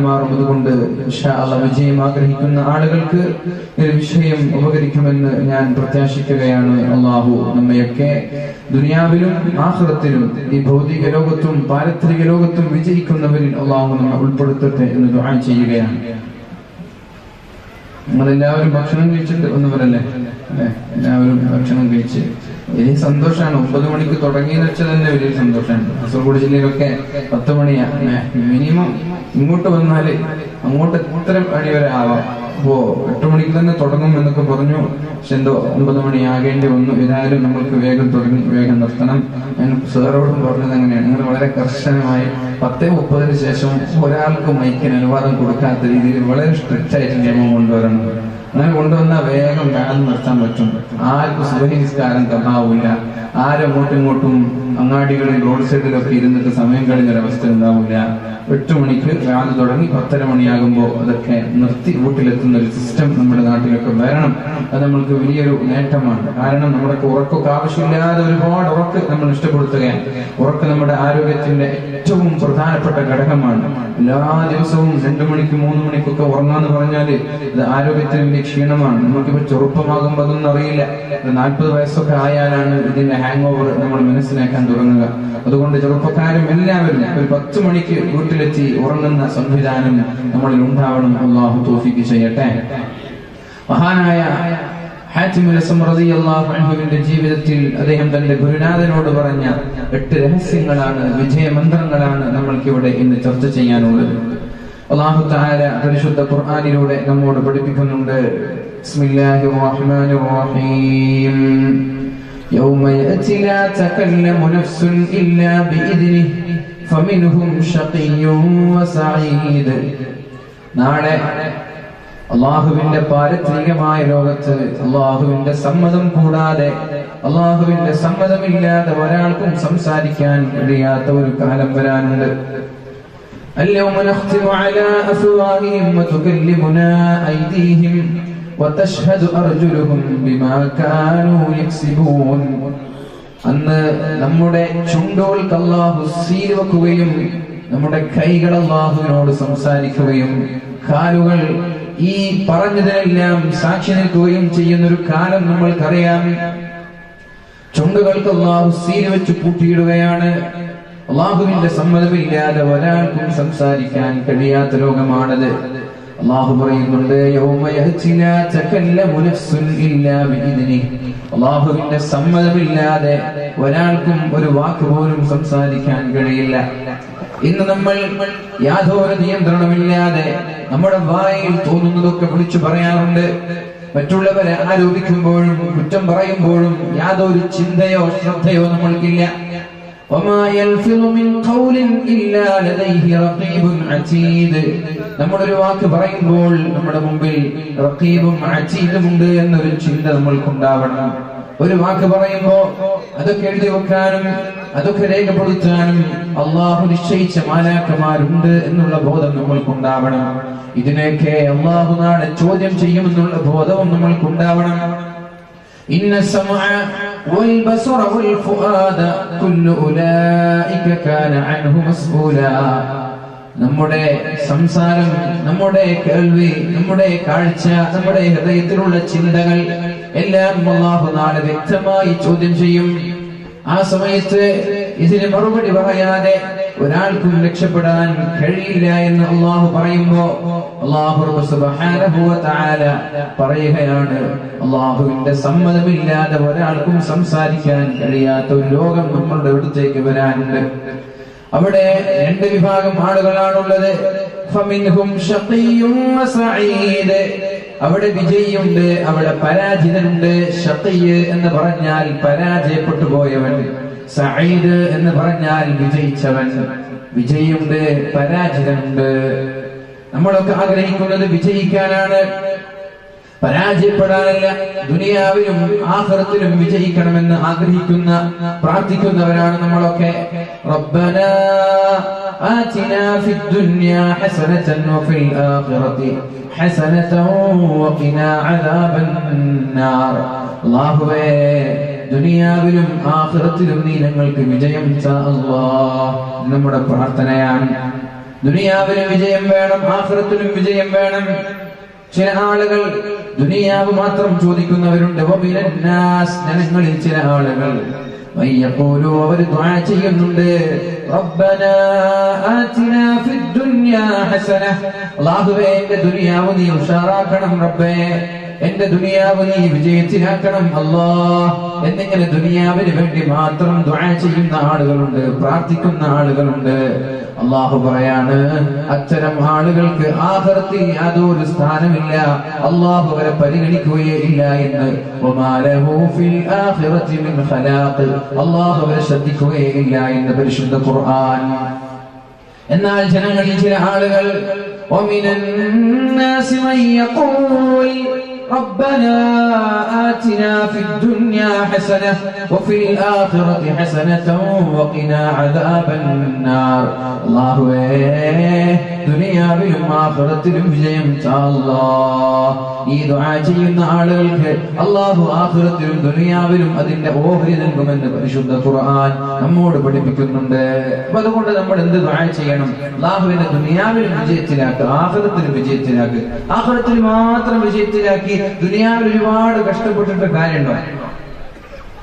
മാറുന്നതുകൊണ്ട് വിജയം ആഗ്രഹിക്കുന്ന ആളുകൾക്ക് ഈ വിഷയം ഉപകരിക്കുമെന്ന് ഞാൻ പ്രത്യാശിക്കുകയാണ്. അള്ളാഹു നമ്മയൊക്കെ ദുനിയാവിലും ആഖിറത്തിലും ഈ ഭൗതിക ലോകത്തും പാരത്രിക ലോകത്തും വിജയിക്കുന്നവരിൽ അള്ളാഹു നമ്മെ ഉൾപ്പെടുത്തട്ടെ എന്ന് ദുആ ചെയ്യുകയാണ്. നമ്മളെല്ലാവരും ഭക്ഷണം കഴിച്ചിട്ട് ഒന്നുവരല്ലേ അല്ലെ? എല്ലാവരും ഭക്ഷണം കഴിച്ച് വലിയ സന്തോഷമാണ്. 9 മണിക്ക് തുടങ്ങിയെന്ന് വെച്ചാൽ തന്നെ വലിയ സന്തോഷമാണ്. കാസർഗോഡ് ജില്ലയിലൊക്കെ 10 മണിയാ മിനിമം. ഇങ്ങോട്ട് വന്നാല് അങ്ങോട്ട് എത്ര മണി വരെ ആവാം. 8 മണിക്ക് തന്നെ തുടങ്ങും എന്നൊക്കെ പറഞ്ഞു. പക്ഷെ എന്തോ 9 മണി ആകേണ്ടി വന്നു. ഏതായാലും നമ്മൾക്ക് വേഗം തുടങ്ങി വേഗം നിർത്തണം. ഞാൻ സാറോടും പറഞ്ഞത് അങ്ങനെയാണ്. നിങ്ങൾ വളരെ കർശനമായി 10:30 ശേഷം ഒരാൾക്ക് മൈക്കിന് അനുവാദം കൊടുക്കാത്ത രീതിയിൽ വളരെ സ്ട്രിക്റ്റ് ആയിട്ട് നിയമം കൊണ്ടുവരണം. അങ്ങനെ കൊണ്ടുവന്നാൽ വേഗം കാലം നിർത്താൻ പറ്റും. ആർക്കും സുബഹി നിസ്കാരം തന്നാവില്ല. ആരങ്ങോട്ടും ഇങ്ങോട്ടും അങ്ങാടികളിൽ റോഡ് സൈഡിലൊക്കെ ഇരുന്നിട്ട് സമയം കഴിഞ്ഞൊരവസ്ഥ ഉണ്ടാവില്ല. 8 മണിക്ക് രാവിലെ തുടങ്ങി 10:30 മണിയാകുമ്പോൾ അതൊക്കെ നിർത്തി വീട്ടിലെത്തുന്ന ഒരു സിസ്റ്റം നമ്മുടെ നാട്ടിലൊക്കെ വരണം. അത് നമ്മൾക്ക് വലിയൊരു നേട്ടമാണ്. കാരണം നമ്മുടെ ഉറക്കൊക്കെ ആവശ്യമില്ലാതെ ഒരുപാട് ഉറക്ക് നമ്മൾ ഇഷ്ടപ്പെടുത്തുകയാണ്. ഉറക്ക് നമ്മുടെ ആരോഗ്യത്തിന്റെ ഏറ്റവും പ്രധാനപ്പെട്ട ഘടകമാണ്. എല്ലാ ദിവസവും 2 മണിക്ക് 3 മണിക്കൊക്കെ ഉറങ്ങാന്ന് പറഞ്ഞാല് അത് ആരോഗ്യത്തിന് വലിയ ക്ഷീണമാണ്. നമുക്കിപ്പോ ചെറുപ്പമാകുമ്പോൾ അതൊന്നും അറിയില്ല. 40 വയസ്സൊക്കെ ആയാലാണ് ഇതിന്റെ ഹാങ് ഓവർ നമ്മൾ മനസ്സിലാക്കാൻ തുടങ്ങുക. അതുകൊണ്ട് ചെറുപ്പക്കാരും എല്ലാവരും ഒരു 10 മണിക്ക് വീട്ടിലെത്തി ഉറങ്ങുന്ന സംവിധാനം നമ്മളിൽ ഉണ്ടാവണം. അല്ലാഹു തൗഫീഖ് ചെയ്യട്ടെ. മഹാനായ ഹാത്തിമുൽ അസ്സം റളിയല്ലാഹു അൻഹുവിന്റെ ജീവിതത്തിൽ അദ്ദേഹം തന്റെ ഗുരുനാഥനോട് പറഞ്ഞ 8 രഹസ്യങ്ങളാണ്, വിജയമന്ത്രങ്ങളാണ് നമ്മൾക്കിവിടെ ഇന്ന് ചർച്ച ചെയ്യാനുള്ളത്. അല്ലാഹു തആല പരിശുദ്ധ ഖുർആനിലൂടെ നമ്മോട് പഠിപ്പിക്കുന്നുണ്ട്. ബിസ്മില്ലാഹിർ റഹ്മാനിർ റഹീം. യൗമ യഅതി ലാ തകല്ലമു നഫ്സുൻ ഇല്ലാ ബിഇദ്നിഹി ഫമിൻഹും ശഖിയ്യുൻ വസഈദ്. നാളെ അള്ളാഹുവിന്റെ പാരത്രികമായ ലോകത്ത് അള്ളാഹുവിന്റെ സമ്മതം കൂടാതെ, അള്ളാഹുവിന്റെ സമ്മതമില്ലാതെ ഒരാൾക്കും സംസാരിക്കാൻ കഴിയാത്ത ഒരു കാലം വരാനുണ്ട്. اليوم نختم على أفواههم وتكلمنا أيديهم وتشهد أرجلهم بما كانوا يكسبون. അന്ന് നമ്മുടെ ചുണ്ടുകൾക്ക് അല്ലാഹു സീൽ വെക്കുകയും നമ്മുടെ കൈകൾ അല്ലാഹുവിനോട് സംസാരിക്കുകയും കാലുകൾ ഈ പറഞ്ഞതിനെല്ലാം സാക്ഷി നിൽക്കുകയും ചെയ്യുന്നൊരു കാലം നമ്മൾക്കറിയാം. ചുണ്ടുകൾക്ക് അല്ലാഹു സീൽ വെച്ച് പൂട്ടിയിടുകയാണ്. അള്ളാഹുവിന്റെ സമ്മതമില്ലാതെ ഒരാൾക്കും സംസാരിക്കാൻ കഴിയാത്ത ലോകമാണത്. അള്ളാഹു പറയുന്നുണ്ട്, യൗമ യഅതി ലാ തകല്ലമു നഫ്സുൻ ഇല്ലാ ബിഇദ്നിഹി. അള്ളാഹുവിന്റെ സമ്മതമില്ലാതെ ഒരാൾക്കും ഒരു വാക്ക് പോലും സംസാരിക്കാൻ കഴിയില്ല. ഇന്ന് നമ്മൾ യാതൊരു നിയന്ത്രണമില്ലാതെ നമ്മുടെ വായിൽ തോന്നുന്നതൊക്കെ വിളിച്ചു പറയാറുണ്ട്. മറ്റുള്ളവരെ ആരോപിക്കുമ്പോഴും കുറ്റം പറയുമ്പോഴും യാതൊരു ചിന്തയോ ശ്രദ്ധയോ നമ്മൾക്കില്ല. وما يلفظ من قول إلا لديه رقيب عتيد. നമ്മുടെ ഒരു വാക്ക് പറയുമ്പോൾ നമ്മുടെ മുമ്പിൽ റഖീബും അതീദും ഉണ്ട് എന്നൊരു ചിന്ത നമ്മൾക്കുണ്ടാവണം. ഒരു വാക്ക് പറയുമ്പോൾ അതൊക്കെ എഴുതി വെക്കാനും അതൊക്കെ രേഖപ്പെടുത്താനും അള്ളാഹു നിശ്ചയിച്ച മാലാഖമാരുണ്ട് എന്നുള്ള ബോധം നമ്മൾക്കുണ്ടാവണം. ഇതിനെയൊക്കെ അള്ളാഹു നാളെ ചോദ്യം ചെയ്യുമെന്നുള്ള ബോധവും നമ്മൾക്കുണ്ടാവണം. ഇന്ന സമഅ والبصر والفؤاد كل أولئك كان عنه مسؤولا. നമ്മുടെ സംസാരം, നമ്മുടെ കേൾവി, നമ്മുടെ കാഴ്ച, നമ്മുടെ ഹൃദയത്തിലുള്ള ചിന്തകൾ എല്ലാം അല്ലാഹു നാളെ വ്യക്തമായി ചോദ്യം ചെയ്യും. ആ സമയത്ത് ഇതിന് മറുപടി പറയാതെ ഒരാൾക്കും രക്ഷപ്പെടാൻ കഴിയില്ല എന്ന് അല്ലാഹു പറയുമ്പോ അല്ലാഹു സുബ്ഹാനഹു വ തആല പറയുകയാണ്, അല്ലാഹുവിന്റെ സമ്മതമില്ലാതെ ഒരാൾക്കും സംസാരിക്കാൻ കഴിയാത്ത ഒരു ലോകം നമ്മളുടെ അടുത്തേക്ക് വരാനുണ്ട്. അവിടെ 2 വിഭാഗം ആളുകളാണുള്ളത്. ഫമിൻഹും ശഖിയ്യുൻ വസഈദ്. അവിടെ വിജയിയുണ്ട്, അവിടെ പരാജിതനുണ്ട്. ശഖിയ് എന്ന് പറഞ്ഞാൽ പരാജയപ്പെട്ടു പോയവൻ, സഈദ് എന്ന് പറഞ്ഞാൽ വിജയിച്ചവൻ. വിജയിയുണ്ട്, പരാജിതനുണ്ട്. നമ്മളൊക്കെ ആഗ്രഹിക്കുന്നത് വിജയിക്കാനാണ്, പരാജയപ്പെടാനല്ല. ദുനിയാവിലും ആഖിറത്തിലും വിജയിക്കണമെന്ന് ആഗ്രഹിക്കുന്ന പ്രാർത്ഥിക്കുന്നവരാണ് നമ്മളൊക്കെ. റബ്ബനാ ആതിനാ ഫിദ്ദുനിയാ ഹസനതൻ വഫിൽ ആഖിറതി ഹസനതൻ വഖിനാ അദാബന്നാർ. അല്ലാഹുവേ, ദുനിയാവിലും ആഖിറത്തിലും നീ ഞങ്ങൾക്ക് വിജയം താ അല്ലാഹ്. നമ്മുടെ പ്രാർത്ഥനയാണ്. ദുനിയാവിന് വിജയം വേണം, ആഖിറത്തിലും വിജയം വേണം. ചില ആളുകൾ ദുനിയാവ് മാത്രം ചോദിക്കുന്നവരുണ്ട്. ജനങ്ങളിൽ ചില ആളുകൾ അവർ ദുആ ചെയ്യുന്നുണ്ട്, റബ്ബനാ ആതിനാ ഫിദ് ദുനിയാ ഹസന, അല്ലാഹുവേ എന്റെ ദുനിയാവ് നീ ഉഷാറാക്കണം റബ്ബേ, എന്റെ ദുനിയാവ് നീ വിജയത്തിലാക്കണം അല്ലാഹ് എന്നിങ്ങനെ ദുനിയാവിന് വേണ്ടി മാത്രം ദുആ ചെയ്യുന്ന ആളുകളുണ്ട്, പ്രാർത്ഥിക്കുന്ന ആളുകളുണ്ട്. അല്ലാഹു പറയാണ്, അത്തരം ആളുകൾക്ക് ആഖിറത്തിൽ യാതൊരു സ്ഥാനമില്ല, അല്ലാഹു അവരെ പരിഗണിക്കുകയേ ഇല്ല എന്ന്. വമാ ലഹു ഫിൽ ആഖിറതി മിൻ ഖലാഖ്, അല്ലാഹു അവരെ ശ്രദ്ധിക്കുകയേ ഇല്ല എന്ന് പരിശുദ്ധ ഖുർആൻ. എന്നാൽ ജനങ്ങളിൽ ചില ആളുകൾ വമിനൻ നാസി മൻ യഖൂൽ ربنا آتنا في الدنيا حسنة وفي الآخرة حسنة وقنا عذاب النار. الله ദുനിയാവിലും ആഖിറത്തിലും വിജയം അല്ലാഹ്. ഈ ദുആ ചെയ്യുന്ന ആളുകൾക്ക് അല്ലാഹു ആഖിറത്തിലും ദുനിയാവിലും അതിന്റെ ഓഹരി നൽകുമെന്ന് പരിശുദ്ധ ഖുർആൻ നമ്മോട് പഠിപ്പിക്കുന്നുണ്ട്. അപ്പോൾ അതുകൊണ്ട് നമ്മൾ എന്ത് ദുആ ചെയ്യണം? അല്ലാഹുവിനെ ദുനിയാവിലും വിജയത്തിലാക്കുക, ആഖിറത്തിലും വിജയത്തിലാക്കുക. ആഖിറത്തിൽ മാത്രം വിജയത്തിലാക്കി ദുനിയാവിൽ ഒരുപാട് കഷ്ടപ്പെട്ടിട്ട് കാര്യമുണ്ടോ?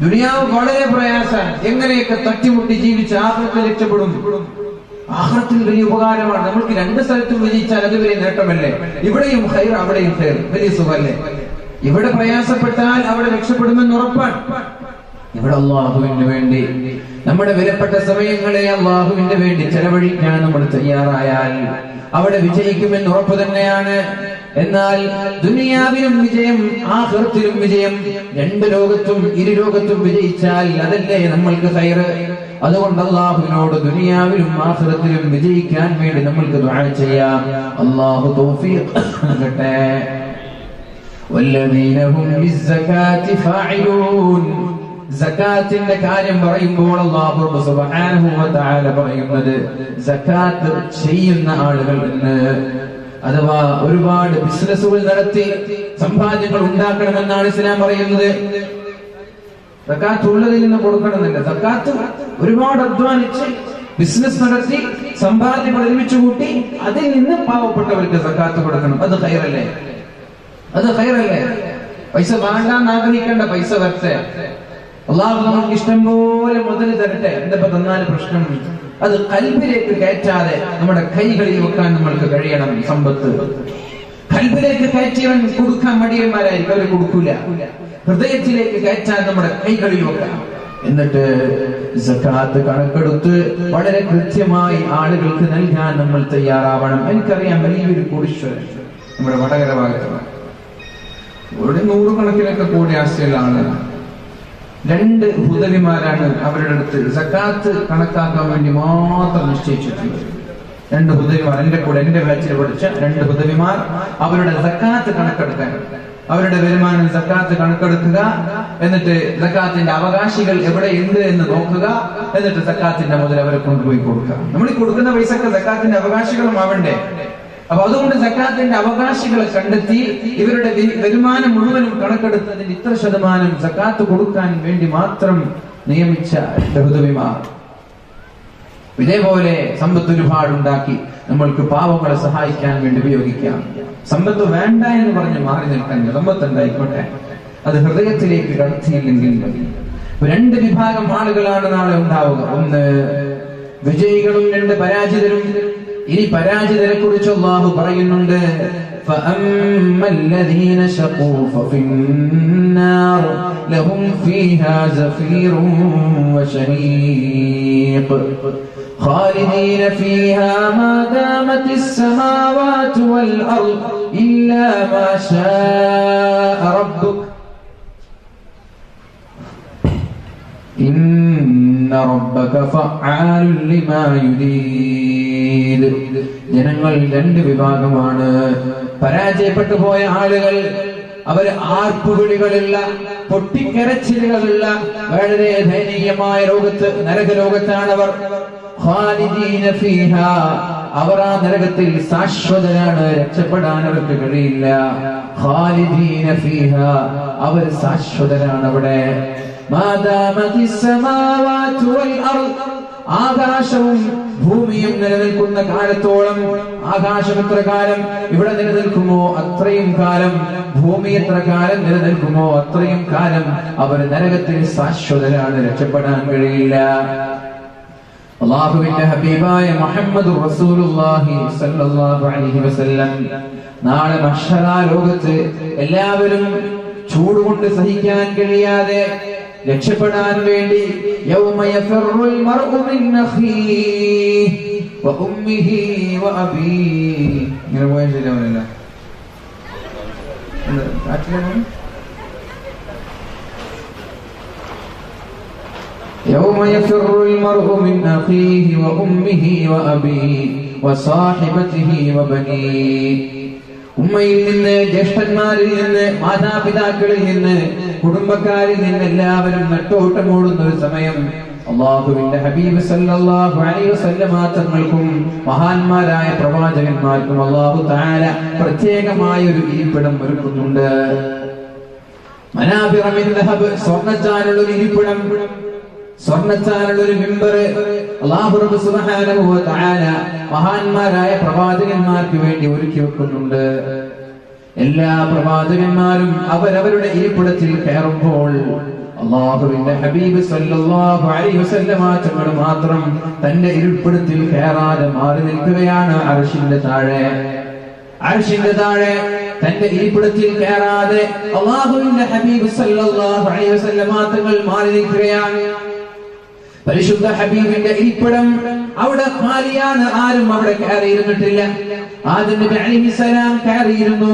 ദുനിയാവ് വളരെ പ്രയാസം, എങ്ങനെയൊക്കെ തട്ടിമുട്ടി ജീവിച്ച് ആഖിറത്തിൽ രക്ഷപ്പെടും. ആഖിറത്തിൽ വലിയ ഉപകാരമാണ്. നമ്മൾക്ക് രണ്ട് സ്ഥലത്തും വിജയിച്ചാൽ അത് വലിയ നേട്ടമല്ലേ? ഇവിടെയും ഖൈർ അവിടെയും ഖൈർ, വലിയ സുഖമല്ലേ? ഇവിടെ പ്രയാസപ്പെട്ടാൽ അവിടെ രക്ഷപ്പെടുമെന്ന് ഉറപ്പാണ്. ഇവിടെ അല്ലാഹുവിന് വേണ്ടി നമ്മുടെ വിലപ്പെട്ട സമയങ്ങളെ അല്ലാഹുവിന് വേണ്ടി ചെലവഴിക്കാൻ നമ്മൾ തയ്യാറായാൽ അവിടെ വിജയിക്കുമെന്ന് ഉറപ്പ് തന്നെയാണ്. എന്നാൽ ദുനിയാവിലും വിജയം ആഖിറത്തിലും വിജയം, രണ്ട് ലോകത്തും ഇരു ലോകത്തും വിജയിച്ചാൽ അതല്ലേ നമ്മൾക്ക് ഖൈർ. അതുകൊണ്ട് അല്ലാഹുവിനോട് ദുനിയാവിലും ആഖിറത്തിലും വിജയിക്കാൻ വേണ്ടി നമ്മൾക്ക് ദുആ ചെയ്യാം. അല്ലാഹു തൗഫീഖ് നൽകട്ടെ. വല്ലദീന ഹും ലിസ്സകാത്തി ഫാഇലൂൻ. സകാത്തിന്റെ കാര്യം പറയുമ്പോൾ അല്ലാഹു സുബ്ഹാനഹു വ തആല പറയുന്നത് സകാത്ത് ചെയ്യുന്ന ആളുകൾ എന്ന്. അഥവാ ഒരുപാട് ബിസിനസ്സുകൾ നടത്തി സമ്പാദ്യങ്ങൾ ഉണ്ടാക്കണമെന്നാണ് ഇസ്ലാം പറയുന്നത്. സകാത്ത് ഉള്ളതിൽ നിന്ന് കൊടുക്കണമെന്നില്ല. സകാത്ത് ഒരുപാട് അധ്വാനിച്ച് ബിസിനസ് നടത്തി സമ്പാദ്യങ്ങൾ ഒരുമിച്ച് കൂട്ടി അതിൽ നിന്ന് പാവപ്പെട്ടവർക്ക് സകാത്ത് കൊടുക്കണം. അത് ഖൈറല്ലേ? അത് ഖൈറല്ലേ? പൈസ വേണ്ടാന്ന് ആഗ്രഹിക്കേണ്ട, പൈസ വരട്ടെ. അല്ലാഹു നമുക്ക് ഇഷ്ടം പോലെ മുതൽ തരട്ടെ. എന്തിപ്പോ തന്നാൽ പ്രശ്നം? അത് ഖൽബിലേക്ക് കയറ്റാതെ നമ്മുടെ കൈകളിൽ വെക്കാൻ നമ്മൾക്ക് കഴിയണം. സമ്പത്ത് ഖൽബിലേക്ക് കയറ്റിയവൻ കൊടുക്കാൻ മടിയന്മാരായിരിക്കും, അവർ കൊടുക്കൂല. ഹൃദയത്തിലേക്ക് കയറ്റാൻ നമ്മുടെ കൈകളിൽ വെക്കാം. എന്നിട്ട് സകാത്ത് കണക്കെടുത്ത് വളരെ കൃത്യമായി ആളുകൾക്ക് നൽകാൻ നമ്മൾ തയ്യാറാവണം. എനിക്കറിയാം വലിയൊരു കോടീശ്വരൻ നമ്മുടെ വടകര ഭാഗത്താണ്, ഇവിടെ നൂറുകണക്കിനൊക്കെ കോടി ആസ്തിയുള്ള ആളാണ്. രണ്ട് ഹുദവിമാരാണ് അവരുടെ അടുത്ത് സകാത്ത് കണക്കാക്കാൻ വേണ്ടി മാത്രം നിശ്ചയിച്ചിട്ടുള്ളത്. രണ്ട് ഹുദവിമാർ, എന്റെ കൂടെ എന്റെ ബാച്ചിൽ പഠിച്ച രണ്ട് ഹുദവിമാർ, അവരുടെ സകാത്ത് കണക്കെടുക്കാൻ, അവരുടെ വരുമാനം സകാത്ത് കണക്കെടുക്കുക, എന്നിട്ട് സകാത്തിന്റെ അവകാശികൾ എവിടെയുണ്ട് എന്ന് നോക്കുക, എന്നിട്ട് സകാത്തിന്റെ മുതൽ അവരെ കൊണ്ടുപോയി കൊടുക്കുക. നമ്മൾ ഈ കൊടുക്കുന്ന പൈസക്ക് സകാത്തിന്റെ അവകാശികളും ആവണ്ടേ? അപ്പൊ അതുകൊണ്ട് സകാത്തിന്റെ അവകാശികളെ കണ്ടെത്തി ഇവരുടെ വരുമാനം മുഴുവനും കണക്കെടുത്തതിന് ഇത്ര ശതമാനം സകാത്ത് കൊടുക്കാൻ വേണ്ടി മാത്രം നിയമിച്ച ഹുദവിമാർ. ഇതേപോലെ സമ്പത്ത് ഒരുപാടുണ്ടാക്കി നമ്മൾക്ക് പാവങ്ങളെ സഹായിക്കാൻ വേണ്ടി ഉപയോഗിക്കാം. സമ്പത്ത് വേണ്ട എന്ന് പറഞ്ഞ് മാറി നിൽക്കാൻ, സമ്പത്ത് ഉണ്ടായിക്കോട്ടെ, അത് ഹൃദയത്തിലേക്ക് കടത്തിയില്ലെങ്കിൽ മതി. രണ്ട് വിഭാഗം ആളുകളാണ് നാളെ ഉണ്ടാവുക. ഒന്ന് വിജയികളും രണ്ട് പരാജിതരും. ഇനി പരാജിതരെ കുറിച്ച് അല്ലാഹു പറയുന്നുണ്ട്, فَأَمَّا الَّذِينَ شَقُوا فَفِي النَّارِ لَهُمْ فِيهَا زَفِيرٌ وَشَهِيقٌ خَالِدِينَ فِيهَا مَا دَامَتِ السَّمَاوَاتُ وَالْأَرْضُ إِلَّا مَا شَاءَ رَبُّكَ إِنَّ رَبَّكَ فَعَّالٌ لِمَا يُرِيدُ. ജനങ്ങൾ രണ്ട് വിഭാഗമാണ്. പരാജയപ്പെട്ടു പോയ ആളുകൾ, അവർ ആർപ്പുവിളികളുള്ള, പൊട്ടിക്കരച്ചിലുകളുള്ള, വളരെ ദയനീയമായ ലോകത്ത്, നരകലോകത്താണ് അവർ. ഖാലിദീന ഫീഹാ, അവർ ആ നരകത്തിൽ ശാശ്വതരാണ്, രക്ഷപ്പെടാൻ അവർക്ക് കഴിയില്ല. ഖാലിദീന ഫീഹാ, അവർ ശാശ്വതരാണ് അവിടെ. മാദാമതിസ് സമാവാതു വൽ അർദ്, ആകാശവും ഭൂമിയും നിലനിൽക്കുന്ന കാലത്തോളം, ആകാശം എത്ര കാലം ഇവിടെ നിലനിൽക്കുമോ അത്രയും കാലം, ഭൂമി എത്ര കാലം നിലനിൽക്കുമോ അത്രയും കാലം അവർ നരകത്തിൽ ശാശ്വതരാണ്, രക്ഷപ്പെടാൻ കഴിയില്ല. അല്ലാഹുവിന്റെ ഹബീബായ മുഹമ്മദുർ റസൂലുള്ളാഹി സ്വല്ലല്ലാഹു അലൈഹി വസല്ലം നാളെ മഹ്ശറ ലോകത്ത് എല്ലാവരും ചൂടുകൊണ്ട് സഹിക്കാൻ കഴിയാതെ രക്ഷപ്പെടാൻ വേണ്ടി യൗമ യഫറുൽ മർഉ മിൻ അഖീഹി വ ഉമ്മിഹി വ അബീഹി, ഇങ്ങനെ പോയാൽ ശരിയാവില്ല. يوم يفر المرء من أخيه وأمه وأبيه وصاحبته وبنيه. ഉമ്മയിൽ നിന്ന്, ജ്യേഷ്ഠന്മാരിൽ നിന്ന്, മാതാപിതാക്കളിൽ നിന്ന്, കുടുംബക്കാരിൽ നിന്ന് എല്ലാവരും നെട്ടോട്ടമോടുന്ന ഒരു സമയം അല്ലാഹുവിന്റെ ഹബീബ് സല്ലല്ലാഹു അലൈഹി വസല്ലം തങ്ങൾക്കും മഹാന്മാരായ പ്രവാചകന്മാർക്കും അല്ലാഹു തആല പ്രത്യേകമായ ഒരു ഇരിപ്പിടം ഒരുക്കുന്നുണ്ട്. മനാബിറ മിൻ ദഹബ്, സ്വർണ്ണച്ചാലുള്ള ഒരു ഇരിപ്പിടം, സ്വർണ്ണച്ചാലുള്ള ഒരു മിമ്പർ അല്ലാഹു റബ്ബ് സുബ്ഹാനഹു വ തആല മഹാന്മാരായ പ്രവാചകന്മാർക്ക് വേണ്ടി ഒരുക്കി വെക്കുന്നുണ്ട്. എല്ലാ പ്രവാചകന്മാരും അവരവരുടെ ഇരിപ്പിടത്തിൽ കയറുമ്പോൾ അല്ലാഹുവിന്റെ ഹബീബ് സല്ലല്ലാഹു അലൈഹി വസല്ലം തങ്ങൾ മാത്രം തന്റെ ഇരിപ്പിടത്തിൽ കയറാതെ മാറി നിൽക്കുകയാണ്. അർശിന്റെ താഴെ, അർശിന്റെ താഴെ തന്റെ ഇരിപ്പിടത്തിൽ കയറാതെ അല്ലാഹുവിന്റെ ഹബീബ് സല്ലല്ലാഹു അലൈഹി വസല്ലം തങ്ങൾ മാറി നിൽക്കുകയാണ്. പരിശുദ്ധ ഹബീബിന്റെ ഇരിപ്പിടം അവിടെ ഖാലിയാണ്, ആരും അവിടെ കയറിയിരുന്നിട്ടില്ല. ആദം നബി അലൈഹിസ്സലാം കയറിയിരുന്നു.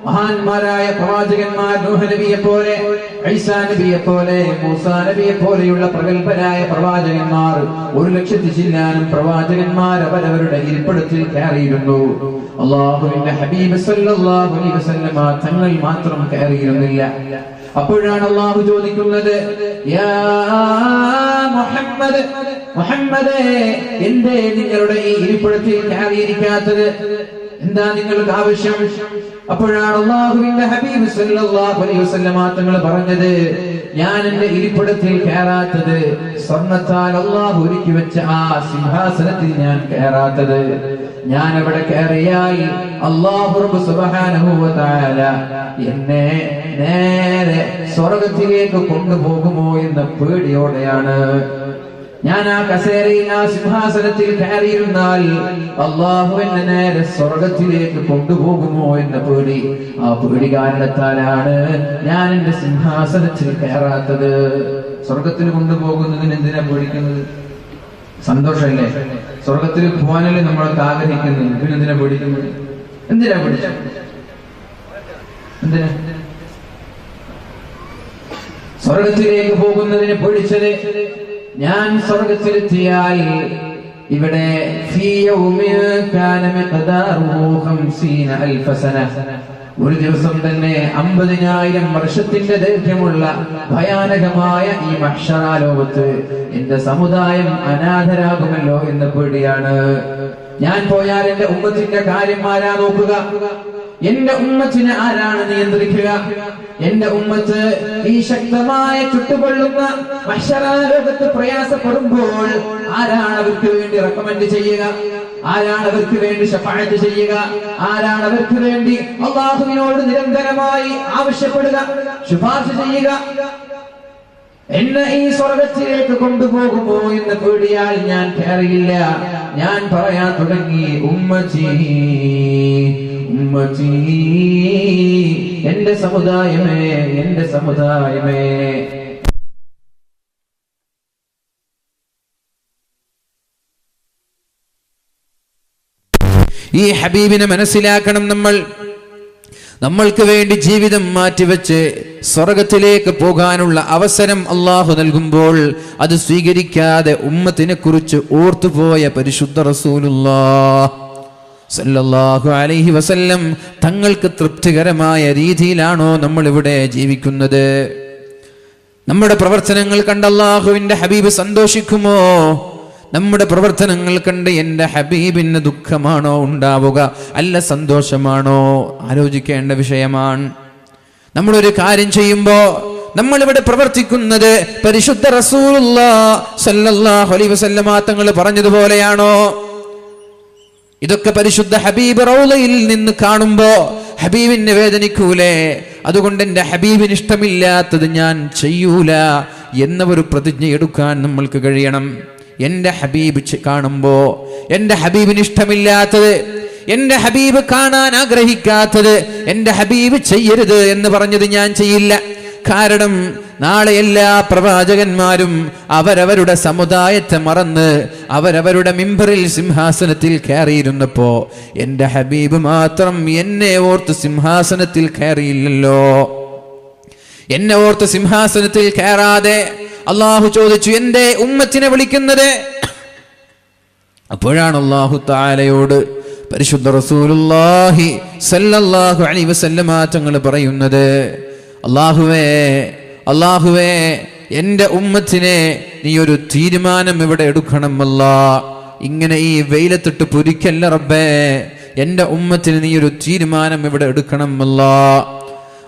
മഹാന്മാരായ പ്രവാചകന്മാർ നൂഹ് നബിയെ പോലെ, ഈസാ നബിയെ പോലെ, മൂസാ നബിയെ പോലെയുള്ള പ്രഗൽഭരായ പ്രവാചകന്മാർ 1,00,000 ചില്ലാനും പ്രവാചകന്മാർ അവരവരുടെ ഇരിപ്പിടത്തിൽ കയറിയിരുന്നു. അല്ലാഹുവിന്റെ ഹബീബ് സല്ലല്ലാഹു അലൈഹി വസല്ലം തങ്ങൾ മാത്രം കയറിയിരുന്നില്ല. അപ്പോഴാണ് അല്ലാഹു ചോദിക്കുന്നത്, യാ മുഹമ്മദ്, മുഹമ്മദേ, എന്തേ നിങ്ങളുടെ ഈ ഇരിപ്പിടത്തിൽ കയറിയിരിക്കാത്തത്? എന്താ നിങ്ങൾക്ക് ആവശ്യം? അപ്പോഴാണ് അല്ലാഹുവിന്റെ ഹബീബ് സല്ലല്ലാഹു അലൈഹി വസല്ലം തങ്ങൾ പറഞ്ഞത്, ഞാൻ എന്റെ ഇരിപ്പിടത്തിൽ കയറാത്തത് സ്വർണ്ണത്താൽ അല്ലാഹു ഒരുക്കി വെച്ച ആ സിംഹാസനത്തിൽ ഞാൻ കയറാത്തത്, ഞാൻ അവിടെ കയറിയാൽ അല്ലാഹു റബ്ബ് സുബ്ഹാനഹു വ തആല എന്നെ നേരെ സ്വർഗ്ഗത്തിലേക്ക് കൊണ്ടുപോകുമോ എന്ന പേടിയോടെയാണ്. ഞാൻ ആ കസേരയിൽ, ആ സിംഹാസനത്തിൽ കയറിയിരുന്നാൽ അല്ലാഹു എന്നെ നേരെ സ്വർഗ്ഗത്തിലേക്ക് കൊണ്ടുപോകുമോ എന്ന പേടി, ആ പേടി കാരണത്താലാണ് ഞാൻ എന്റെ സിംഹാസനത്തിൽ കയറാത്തത്. സ്വർഗ്ഗത്തിൽ കൊണ്ടുപോകുന്നതിന് എന്തിനാ പേടിക്കുന്നത്? സന്തോഷല്ലേ? സ്വർഗ്ഗത്തിൽ പോകാനല്ലേ നമ്മളൊക്കെ ആഗ്രഹിക്കുന്നത്. ഇതിനെന്തിനാ പേടിക്കുന്നത്? എന്തിനാ പേടിച്ചത്? എന്തിനാ സ്വർഗ്ഗത്തിലേക്ക് പോകുന്നതിന് പേടിച്ചത്? ഞാൻ സ്വർഗ്ഗത്തിലെത്തിയാൽ ഇവിടെ ഒരു ദിവസം തന്നെ 50,000 വർഷത്തിന്റെ ദൈർഘ്യമുള്ള ഭയാനകമായ ഈ മഹ്ശറ ലോകത്ത് എന്റെ സമുദായം അനാഥരാകുമല്ലോ എന്ന പേടിയാണ്. ഞാൻ പോയാൽ എന്റെ ഉമ്മത്തിന്റെ കാര്യം ആരാ നോക്കുക? എന്റെ ഉമ്മത്തിനെ ആരാണ് നിയന്ത്രിക്കുക? എന്റെ ഉമ്മത്ത് ഈ ശക്തമായ ചുട്ടുകൊള്ളുന്ന മഹ്ശറ ലോകത്ത് പ്രയാസപ്പെടുമ്പോൾ ആരാണ് അവർക്ക് വേണ്ടി റെക്കമെൻഡ് ചെയ്യുക? ആരാണ് അവർക്ക് വേണ്ടി ശഫാഅത്ത് ചെയ്യുക? ആരാണ് അവർക്ക് വേണ്ടി അല്ലാഹുവിനോട് നിരന്തരമായി ആവശ്യപ്പെടുക, ശുപാർശ ചെയ്യുക? എന്നെ ഈ സ്വർഗ്ഗത്തിലേക്ക് കൊണ്ടുപോകുമോ എന്ന് പേടിയാൽ ഞാൻ കയറിയില്ല. ഞാൻ പറയാൻ തുടങ്ങി, ഉമ്മച്ചി, ഉമ്മച്ചി, എന്റെ സമുദായമേ, എന്റെ സമുദായമേ. ഈ ഹബീബിനെ മനസ്സിലാക്കണം നമ്മൾ. നമ്മൾക്ക് വേണ്ടി ജീവിതം മാറ്റിവെച്ച് സ്വർഗത്തിലേക്ക് പോകാനുള്ള അവസരം അല്ലാഹു നൽകുമ്പോൾ അത് സ്വീകരിക്കാതെ ഉമ്മത്തിനെ കുറിച്ച് ഓർത്തുപോയ പരിശുദ്ധ റസൂലുള്ളാഹ് സല്ലല്ലാഹു അലൈഹി വസല്ലം തങ്ങൾക്ക് തൃപ്തികരമായ രീതിയിലാണോ നമ്മൾ ഇവിടെ ജീവിക്കുന്നത്? നമ്മുടെ പ്രവർത്തനങ്ങൾ കണ്ട് അല്ലാഹുവിന്റെ ഹബീബ് സന്തോഷിക്കുമോ? നമ്മുടെ പ്രവർത്തനങ്ങൾ കണ്ട് എൻ്റെ ഹബീബിന് ദുഃഖമാണോ ഉണ്ടാവുക, അല്ല സന്തോഷമാണോ? ആലോചിക്കേണ്ട വിഷയമാണ്. നമ്മളൊരു കാര്യം ചെയ്യുമ്പോൾ നമ്മളിവിടെ പ്രവർത്തിക്കുന്നത് പരിശുദ്ധ റസൂലുള്ളാഹി സ്വല്ലല്ലാഹു അലൈഹി വസല്ലമ തങ്ങൾ പറഞ്ഞതുപോലെയാണോ? ഇതൊക്കെ പരിശുദ്ധ ഹബീബ് റൗളയിൽ നിന്ന് കാണുമ്പോ ഹബീബിന് വേദനിക്കൂലേ? അതുകൊണ്ട് എൻ്റെ ഹബീബിന് ഇഷ്ടമില്ലാത്തത് ഞാൻ ചെയ്യൂല എന്ന ഒരു പ്രതിജ്ഞ എടുക്കാൻ നമ്മൾക്ക് കഴിയണം. എൻ്റെ ഹബീബ് കാണുമ്പോ എൻ്റെ ഹബീബിന് ഇഷ്ടമില്ലാത്തത്, എൻ്റെ ഹബീബ് കാണാൻ ആഗ്രഹിക്കാത്തത് എൻ്റെ ഹബീബ് ചെയ്യരുത് എന്ന് പറഞ്ഞത് ഞാൻ ചെയ്യില്ല. കാരണം നാളെ എല്ലാ പ്രവാചകന്മാരും അവരവരുടെ സമുദായത്തെ മറന്ന് അവരവരുടെ മിമ്പറിൽ സിംഹാസനത്തിൽ കയറിയിരുന്നപ്പോ എൻ്റെ ഹബീബ് മാത്രം എന്നെ ഓർത്ത് സിംഹാസനത്തിൽ കയറിയില്ലല്ലോ. എന്നെ ഓർത്ത് സിംഹാസനത്തിൽ കയറാതെ അള്ളാഹു ചോദിച്ചു, എന്റെ ഉമ്മത്തിനെ വിളിക്കുന്നത്? അപ്പോഴാണ് അള്ളാഹു തആലയോട് പരിശുദ്ധ റസൂലുള്ളാഹി സ്വല്ലല്ലാഹു അലൈഹി വസല്ലമ തങ്ങൾ പറയുന്നത്, അല്ലാഹുവേ എൻ്റെ ഉമ്മത്തിനെ നീ ഒരു തീരുമാനം ഇവിടെ എടുക്കണമല്ല. ഇങ്ങനെ ഈ വെയിലത്തിട്ട് പൊരിക്കല്ല റബ്ബേ, എൻ്റെ ഉമ്മത്തിന് നീ ഒരു തീരുമാനം ഇവിടെ എടുക്കണമല്ല.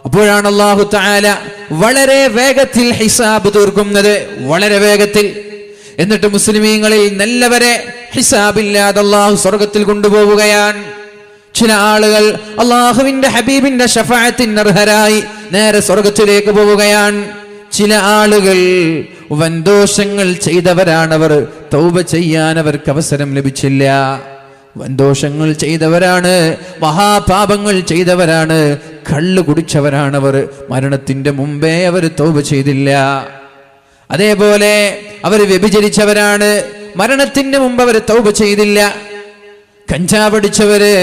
അപ്പോഴാണ് അല്ലാഹു തആല വളരെ വേഗത്തിൽ ഹിസാബ് തീർക്കുന്നത്, വളരെ വേഗത്തിൽ. എന്നിട്ട് മുസ്ലിമീങ്ങളിൽ നല്ലവരെ ഹിസാബില്ലാതെ അല്ലാഹു സ്വർഗത്തിൽ കൊണ്ടുപോവുകയാണ്. ചില ആളുകൾ അല്ലാഹുവിന്റെ ഹബീബിന്റെ ശഫാഅത്തിന് അർഹരായി നേരെ സ്വർഗത്തിലേക്ക് പോവുകയാണ്. ചില ആളുകൾ വൻദോഷങ്ങൾ ചെയ്തവരാണവർ, തൗബ ചെയ്യാൻ അവർക്ക് അവസരം ലഭിച്ചില്ല. വൻദോഷങ്ങൾ ചെയ്തവരാണ്, മഹാപാപങ്ങൾ ചെയ്തവരാണ്, കള്ളു കുടിച്ചവരാണവർ. മരണത്തിന്റെ മുമ്പേ അവർ തൗബ ചെയ്തില്ല. അതേപോലെ അവർ വ്യഭിചരിച്ചവരാണ്, മരണത്തിന്റെ മുമ്പ് അവർ തൗബ ചെയ്തില്ല. കഞ്ചാവടിച്ചവര്,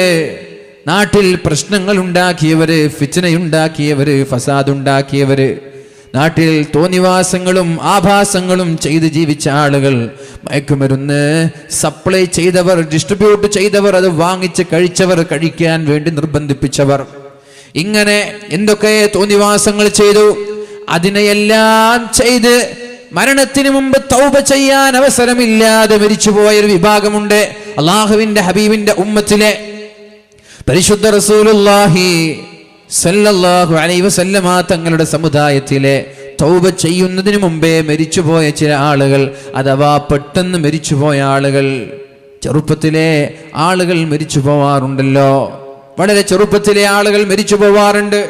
നാട്ടിൽ പ്രശ്നങ്ങൾ ഉണ്ടാക്കിയവര്, ഫിത്നയുണ്ടാക്കിയവര്, ഫസാദ് ഉണ്ടാക്കിയവര്, നാട്ടിൽ തോന്നിവാസങ്ങളും ആഭാസങ്ങളും ചെയ്ത് ജീവിച്ച ആളുകൾ, മയക്കുമരുന്ന് സപ്ലൈ ചെയ്തവർ, ഡിസ്ട്രിബ്യൂട്ട് ചെയ്തവർ, അത് വാങ്ങിച്ച് കഴിച്ചവർ, കഴിക്കാൻ വേണ്ടി നിർബന്ധിപ്പിച്ചവർ, ഇങ്ങനെ എന്തൊക്കെ തോന്നിവാസങ്ങൾ ചെയ്തു. അതിനെയെല്ലാം ചെയ്ത് മരണത്തിന് മുമ്പ് തൗബ ചെയ്യാൻ അവസരമില്ലാതെ മരിച്ചുപോയൊരു വിഭാഗമുണ്ട് അല്ലാഹുവിന്റെ ഹബീബിന്റെ ഉമ്മത്തിലെ. പരിശുദ്ധ റസൂലുള്ളാഹി സല്ലല്ലാഹു അലൈഹി വസല്ലമ തങ്ങളുടെ സമുദായത്തിലെ തൗബ ചെയ്യുന്നതിന് മുമ്പേ മരിച്ചുപോയ ചില ആളുകൾ, അഥവാ പെട്ടെന്ന് മരിച്ചുപോയ ആളുകൾ, ചെറുപ്പത്തിലെ ആളുകൾ മരിച്ചു പോവാറുണ്ടല്ലോ. വളരെ ചെറുപ്പത്തിലെ ആളുകൾ മരിച്ചു പോവാറുണ്ട്.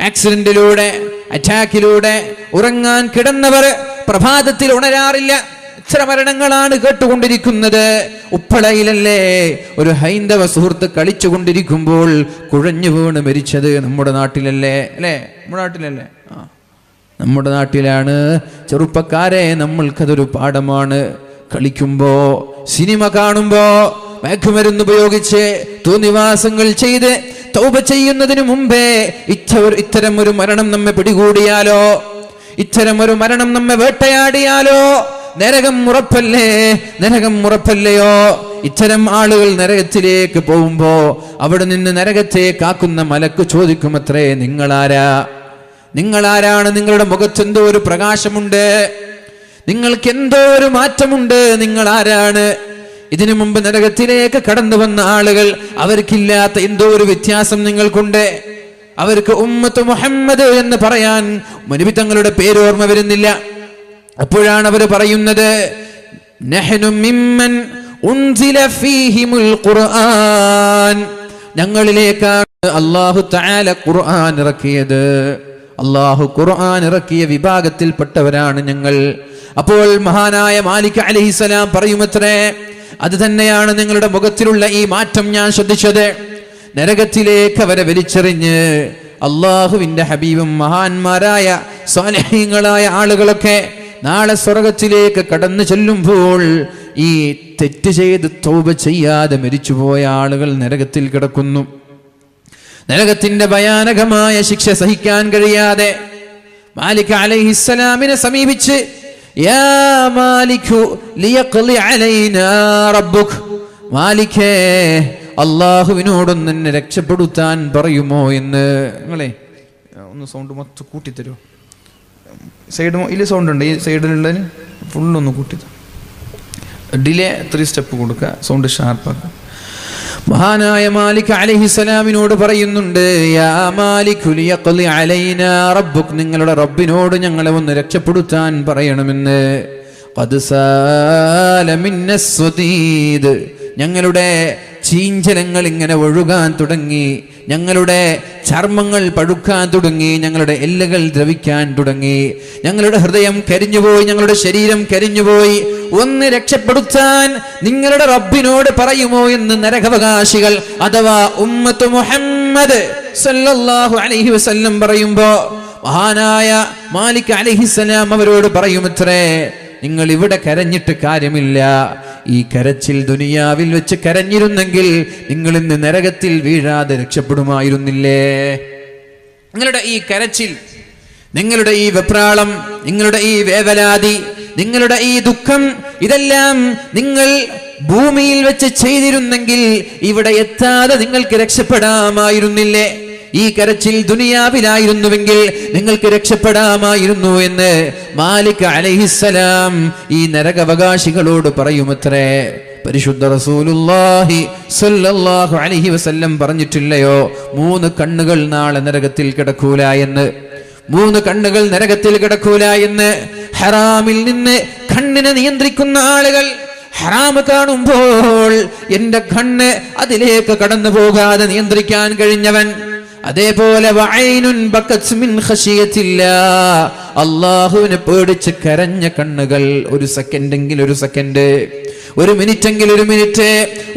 ആക്സിഡന്റിലൂടെ, അറ്റാക്കിലൂടെ. ഉറങ്ങാൻ കിടന്നവർ പ്രഭാതത്തിൽ ഉണരാറില്ല. എത്ര മരണങ്ങളാണ് കേട്ടുകൊണ്ടിരിക്കുന്നത്. ഉപ്പളയിലല്ലേ ഒരു ഹൈന്ദവ സുഹൃത്ത് കളിച്ചുകൊണ്ടിരിക്കുമ്പോൾ കുഴഞ്ഞു വീണ് മരിച്ചത്? നമ്മുടെ നാട്ടിലല്ലേ? അല്ലേ? നമ്മുടെ നാട്ടിലല്ലേ? നമ്മുടെ നാട്ടിലാണ്. ചെറുപ്പക്കാരെ, നമ്മൾക്കതൊരു പാഠമാണ്. കളിക്കുമ്പോ, സിനിമ കാണുമ്പോ, മയക്കുമരുന്ന് ഉപയോഗിച്ച് തോന്നിവാസങ്ങൾ ചെയ്ത് തൗബ ചെയ്യുന്നതിന് മുമ്പേ ഇത്തരം ഒരു മരണം നമ്മെ പിടികൂടിയാലോ, ഇത്തരം ഒരു മരണം നമ്മെ വേട്ടയാടിയാലോ നരകം ഉറപ്പല്ലേ? നരകം ഉറപ്പല്ലയോ? ഇത്തരം ആളുകൾ നരകത്തിലേക്ക് പോകുമ്പോ അവിടെ നിന്ന് നരകത്തെ കാക്കുന്ന മലക്ക് ചോദിക്കുമത്രേ, നിങ്ങളാരാണ്? നിങ്ങളുടെ മുഖത്ത് എന്തോ ഒരു പ്രകാശമുണ്ട്, നിങ്ങൾക്ക് എന്തോ ഒരു മാറ്റമുണ്ട്, നിങ്ങൾ ആരാണ്? ഇതിനു മുമ്പ് നരകത്തിലേക്ക് കടന്നു വന്ന ആളുകൾ, അവർക്കില്ലാത്ത എന്തോ ഒരു വ്യത്യാസം നിങ്ങൾക്കുണ്ട്. അവർക്ക് ഉമ്മത്ത് മുഹമ്മദ് എന്ന് പറയാൻ നബി തങ്ങളുടെ പേര് ഓർമ്മ വരുന്നില്ല. അപ്പോഴാണ് അവർ പറയുന്നത്, നഹ്നു മിമ്മൻ ഉൻസില ഫീഹിമുൽ ഖുർആൻ, ഞങ്ങളിലേക്കാണ് അല്ലാഹു തആല ഖുർആൻ ഇറക്കിയത്. അല്ലാഹു ഖുർആൻ ഇറക്കിയ വിഭാഗത്തിൽപ്പെട്ടവരാണ് ഞങ്ങൾ. അപ്പോൾ മഹാനായ മാലിക് അലൈഹിസ്സലാം പറയുമത്രേ, അത് തന്നെയാണ് നിങ്ങളുടെ മുഖത്തിലുള്ള ഈ മാറ്റം ഞാൻ ശ്രദ്ധിച്ചത്. നരകത്തിലേക്ക് അവരെ വലിച്ചെറിഞ്ഞ് അള്ളാഹുവിന്റെ ഹബീബും മഹാന്മാരായ സ്വാലിഹീങ്ങളായ ആളുകളൊക്കെ നാളെ സ്വർഗത്തിലേക്ക് കടന്നു ചെല്ലുമ്പോൾ ഈ തെറ്റ് ചെയ്ത് തൗബ ചെയ്യാതെ മരിച്ചുപോയ ആളുകൾ നരകത്തിൽ കിടക്കുന്നു. നരകത്തിന്റെ ഭയാനകമായ ശിക്ഷ സഹിക്കാൻ കഴിയാതെ മാലിക് അലൈഹിസ്സലാമിനെ സമീപിച്ച്, യാ മാലികു ലിയഖ്ലി അലൈനാ റബ്ബുക്, മാലിക്കേ അള്ളാഹുവിനോടൊന്ന് എന്നെ രക്ഷപ്പെടുത്താൻ പറയുമോ എന്ന്. നിങ്ങളെ ഒന്ന് സൗണ്ട് മൊത്തം കൂട്ടിത്തരുമോ? സൈഡ് ഇതിൽ സൗണ്ട് ഉണ്ട്, ഈ സൈഡിലുള്ളതിന് ഫുള്ളൊന്ന് കൂട്ടിത്തരും. ഡിലേ 3 സ്റ്റെപ്പ് കൊടുക്കുക, സൗണ്ട് ഷാർപ്പാക്കുക. മഹാനായ മാലിക് അലൈഹിസ്സലാമിനോട് പറയുന്നുണ്ട്, യാ മാലിക് ലിയഖ്ലി അലൈനാ റബ്ബുക്, നിങ്ങളുടെ റബ്ബിനോട് ഞങ്ങളെ ഒന്ന് രക്ഷപ്പെടുത്താൻ പറയണമെന്ന്. ഖദ് സാല മിന്നസ് സ്വദീദ്, ഞങ്ങളുടെ ചീഞ്ചലങ്ങൾ ഇങ്ങനെ ഒഴുകാൻ തുടങ്ങി, ഞങ്ങളുടെ ചർമ്മങ്ങൾ പഴുക്കാൻ തുടങ്ങി, ഞങ്ങളുടെ എല്ലുകൾ ദ്രവിക്കാൻ തുടങ്ങി, ഞങ്ങളുടെ ഹൃദയം കരിഞ്ഞുപോയി, ഞങ്ങളുടെ ശരീരം കരിഞ്ഞുപോയി, ഒന്ന് രക്ഷപ്പെടുത്താൻ നിങ്ങളുടെ റബ്ബിനോട് പറയുമോ എന്ന് നരകാവകാശികൾ അഥവാ ഉമ്മത്ത് മുഹമ്മദ് സല്ലല്ലാഹു അലൈഹി വസല്ലം പറയുമ്പോ മഹാനായ മാലിക് അലൈഹിസ്സലാം അവരോട് പറയുമത്രേ, നിങ്ങൾ ഇവിടെ കരഞ്ഞിട്ട് കാര്യമില്ല. ഈ കരച്ചിൽ ദുനിയാവിൽ വെച്ച് കരഞ്ഞിരുന്നെങ്കിൽ നിങ്ങൾ ഇന്ന് നരകത്തിൽ വീഴാതെ രക്ഷപ്പെടുമായിരുന്നില്ലേ? നിങ്ങളുടെ ഈ കരച്ചിൽ, നിങ്ങളുടെ ഈ വെപ്രാളം, നിങ്ങളുടെ ഈ വേവലാതി, നിങ്ങളുടെ ഈ ദുഃഖം, ഇതെല്ലാം നിങ്ങൾ ഭൂമിയിൽ വെച്ച് ചെയ്തിരുന്നെങ്കിൽ ഇവിടെ എത്താതെ നിങ്ങൾക്ക് രക്ഷപ്പെടാമായിരുന്നില്ലേ? ഈ കരച്ചിൽ ദുനിയാവിലായിരുന്നുവെങ്കിൽ നിങ്ങൾക്ക് രക്ഷപ്പെടാമായിരുന്നു എന്ന് മാലിക് അലൈഹിസ്സലാം ഈ നരകാവകാശികളോട് പറയുമത്രേ. പരിശുദ്ധ റസൂലുള്ളാഹി സ്വല്ലല്ലാഹു അലൈഹി വസല്ലം പറഞ്ഞിട്ടില്ലയോ, 3 കണ്ണുകൾ നാളെ നരകത്തിൽ കിടക്കൂല എന്ന്. 3 കണ്ണുകൾ നരകത്തിൽ കിടക്കൂല എന്ന്. ഹറാമിൽ നിന്ന് കണ്ണിനെ നിയന്ത്രിക്കുന്ന ആളുകൾ, ഹറാമ് കാണുമ്പോൾ എന്റെ കണ്ണ് അതിലേക്ക് കടന്നു പോകാതെ നിയന്ത്രിക്കാൻ കഴിഞ്ഞവൻ, അതേപോലെ വഅൈനുൻ ബക്കത് മിൻ ഖശിയത്തില്ലാഹ്, അല്ലാഹുവിനെ പേടിച്ച് കരഞ്ഞ കണ്ണുകൾ, ഒരു സെക്കൻഡെങ്കിൽ ഒരു സെക്കൻഡ്, ഒരു മിനിറ്റെങ്കിൽ ഒരു മിനിറ്റ്,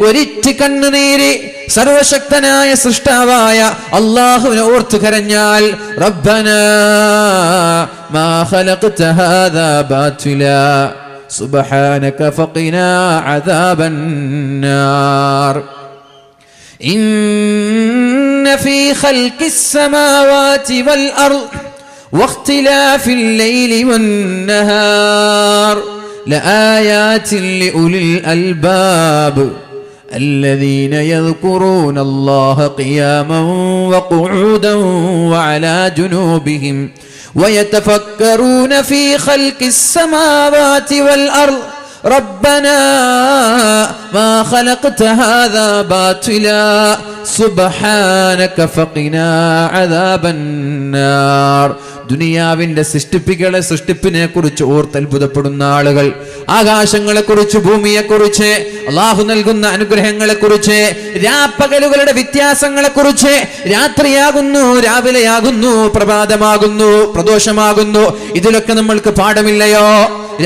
ഒരിറ്റ് കണ്ണുനീര് സർവശക്തനായ സൃഷ്ടാവായ അല്ലാഹുവിനെ ഓർത്ത് കരഞ്ഞാൽ, റബ്ബനാ മാ ഖലഖത ഹാദാ ബാതിലാ സുബ്ഹാനക ഫഖിനാ അദാബന്നാർ. إن في خلق السماوات والأرض واختلاف الليل والنهار لآيات لأولي الألباب الذين يذكرون الله قياما وقعودا وعلى جنوبهم ويتفكرون في خلق السماوات والأرض ربنا ما خلقت هذا باطلا سبحانك فقنا عذاب النار. ദുനിയാവിന്റെ സൃഷ്ടിപ്പിനെ കുറിച്ച് ഓർത്തത്ഭുതപ്പെടുന്ന ആളുകൾ, ആകാശങ്ങളെ കുറിച്ച്, ഭൂമിയെ കുറിച്ച്, അള്ളാഹു നൽകുന്ന അനുഗ്രഹങ്ങളെ കുറിച്ച്, രാപ്പകലുകളുടെ വ്യത്യാസങ്ങളെ കുറിച്ച്, രാത്രിയാകുന്നു, രാവിലെയാകുന്നു, പ്രഭാതമാകുന്നു, പ്രദോഷമാകുന്നു, ഇതിലൊക്കെ നമ്മൾക്ക് പാഠമില്ലയോ?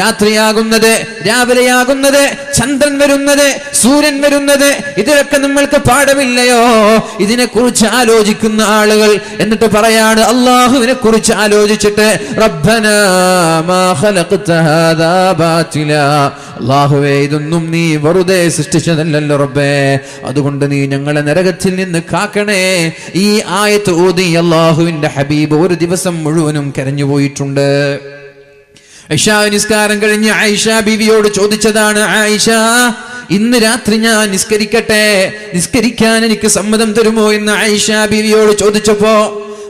രാത്രിയാകുന്നത്, രാവിലെയാകുന്നത്, ചന്ദ്രൻ വരുന്നത്, സൂര്യൻ വരുന്നത്, ഇതിലൊക്കെ നമ്മൾക്ക് പാഠമില്ലയോ? ഇതിനെക്കുറിച്ച് ആലോചിക്കുന്ന ആളുകൾ എന്നിട്ട് പറയാണ്, അള്ളാഹുവിനെ കുറിച്ച് ആലോചിച്ചിട്ട്, റബ്ബനാ മാ ഖലഖത ഹാദാ ബാതിലാ, അല്ലാഹുവേ ഇതൊന്നും നീ വെറുതെ സൃഷ്ടിച്ചതല്ലല്ലോ റബ്ബേ, അതുകൊണ്ട് നീ ഞങ്ങളെ നരകത്തിൽ നിന്ന് കാക്കണേ. ഈ ആയത്ത് ഓതി അല്ലാഹുവിന്റെ ഹബീബ് ഒരു ദിവസം മുഴുവനും കരഞ്ഞുപോയിട്ടുണ്ട്. ഇശാ നിസ്കാരം കഴിഞ്ഞ് ആയിഷ ബീവിയോട് ചോദിച്ചതാണ്, ആയിഷ ഇന്ന് രാത്രി ഞാൻ നിസ്കരിക്കട്ടെ, നിസ്കരിക്കാൻ എനിക്ക് സമ്മതം തരുമോ എന്ന് ആയിഷ ബീവിയോട് ചോദിച്ചപ്പോ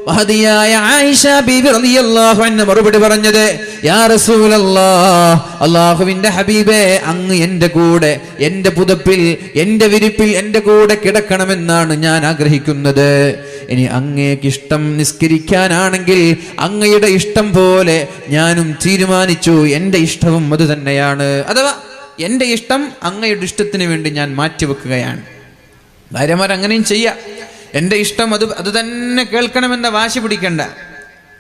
മഹദിയായ ആയിഷ ബീവി റളിയല്ലാഹു അൻഹ മറുപടി പറഞ്ഞത്, യാ റസൂലല്ലാഹ്, അല്ലാഹുവിന്റെ ഹബീബേ, അങ്ങ് എന്റെ കൂടെ, എന്റെ പുതപ്പിൽ, എന്റെ വിരിപ്പിൽ എന്റെ കൂടെ കിടക്കണമെന്നാണ് ഞാൻ ആഗ്രഹിക്കുന്നത്. ഇനി അങ്ങേക്ക് ഇഷ്ടം നിസ്കരിക്കാനാണെങ്കിൽ അങ്ങയുടെ ഇഷ്ടം പോലെ ഞാനും തീരുമാനിച്ചു, എന്റെ ഇഷ്ടവും അത് തന്നെയാണ്. അഥവാ എന്റെ ഇഷ്ടം അങ്ങയുടെ ഇഷ്ടത്തിന് വേണ്ടി ഞാൻ മാറ്റിവെക്കുകയാണ്. ഭാര്യമാർ അങ്ങനെയും ചെയ്യാം. എൻ്റെ ഇഷ്ടം അത് തന്നെ കേൾക്കണമെന്ന് വാശി പിടിക്കണ്ട,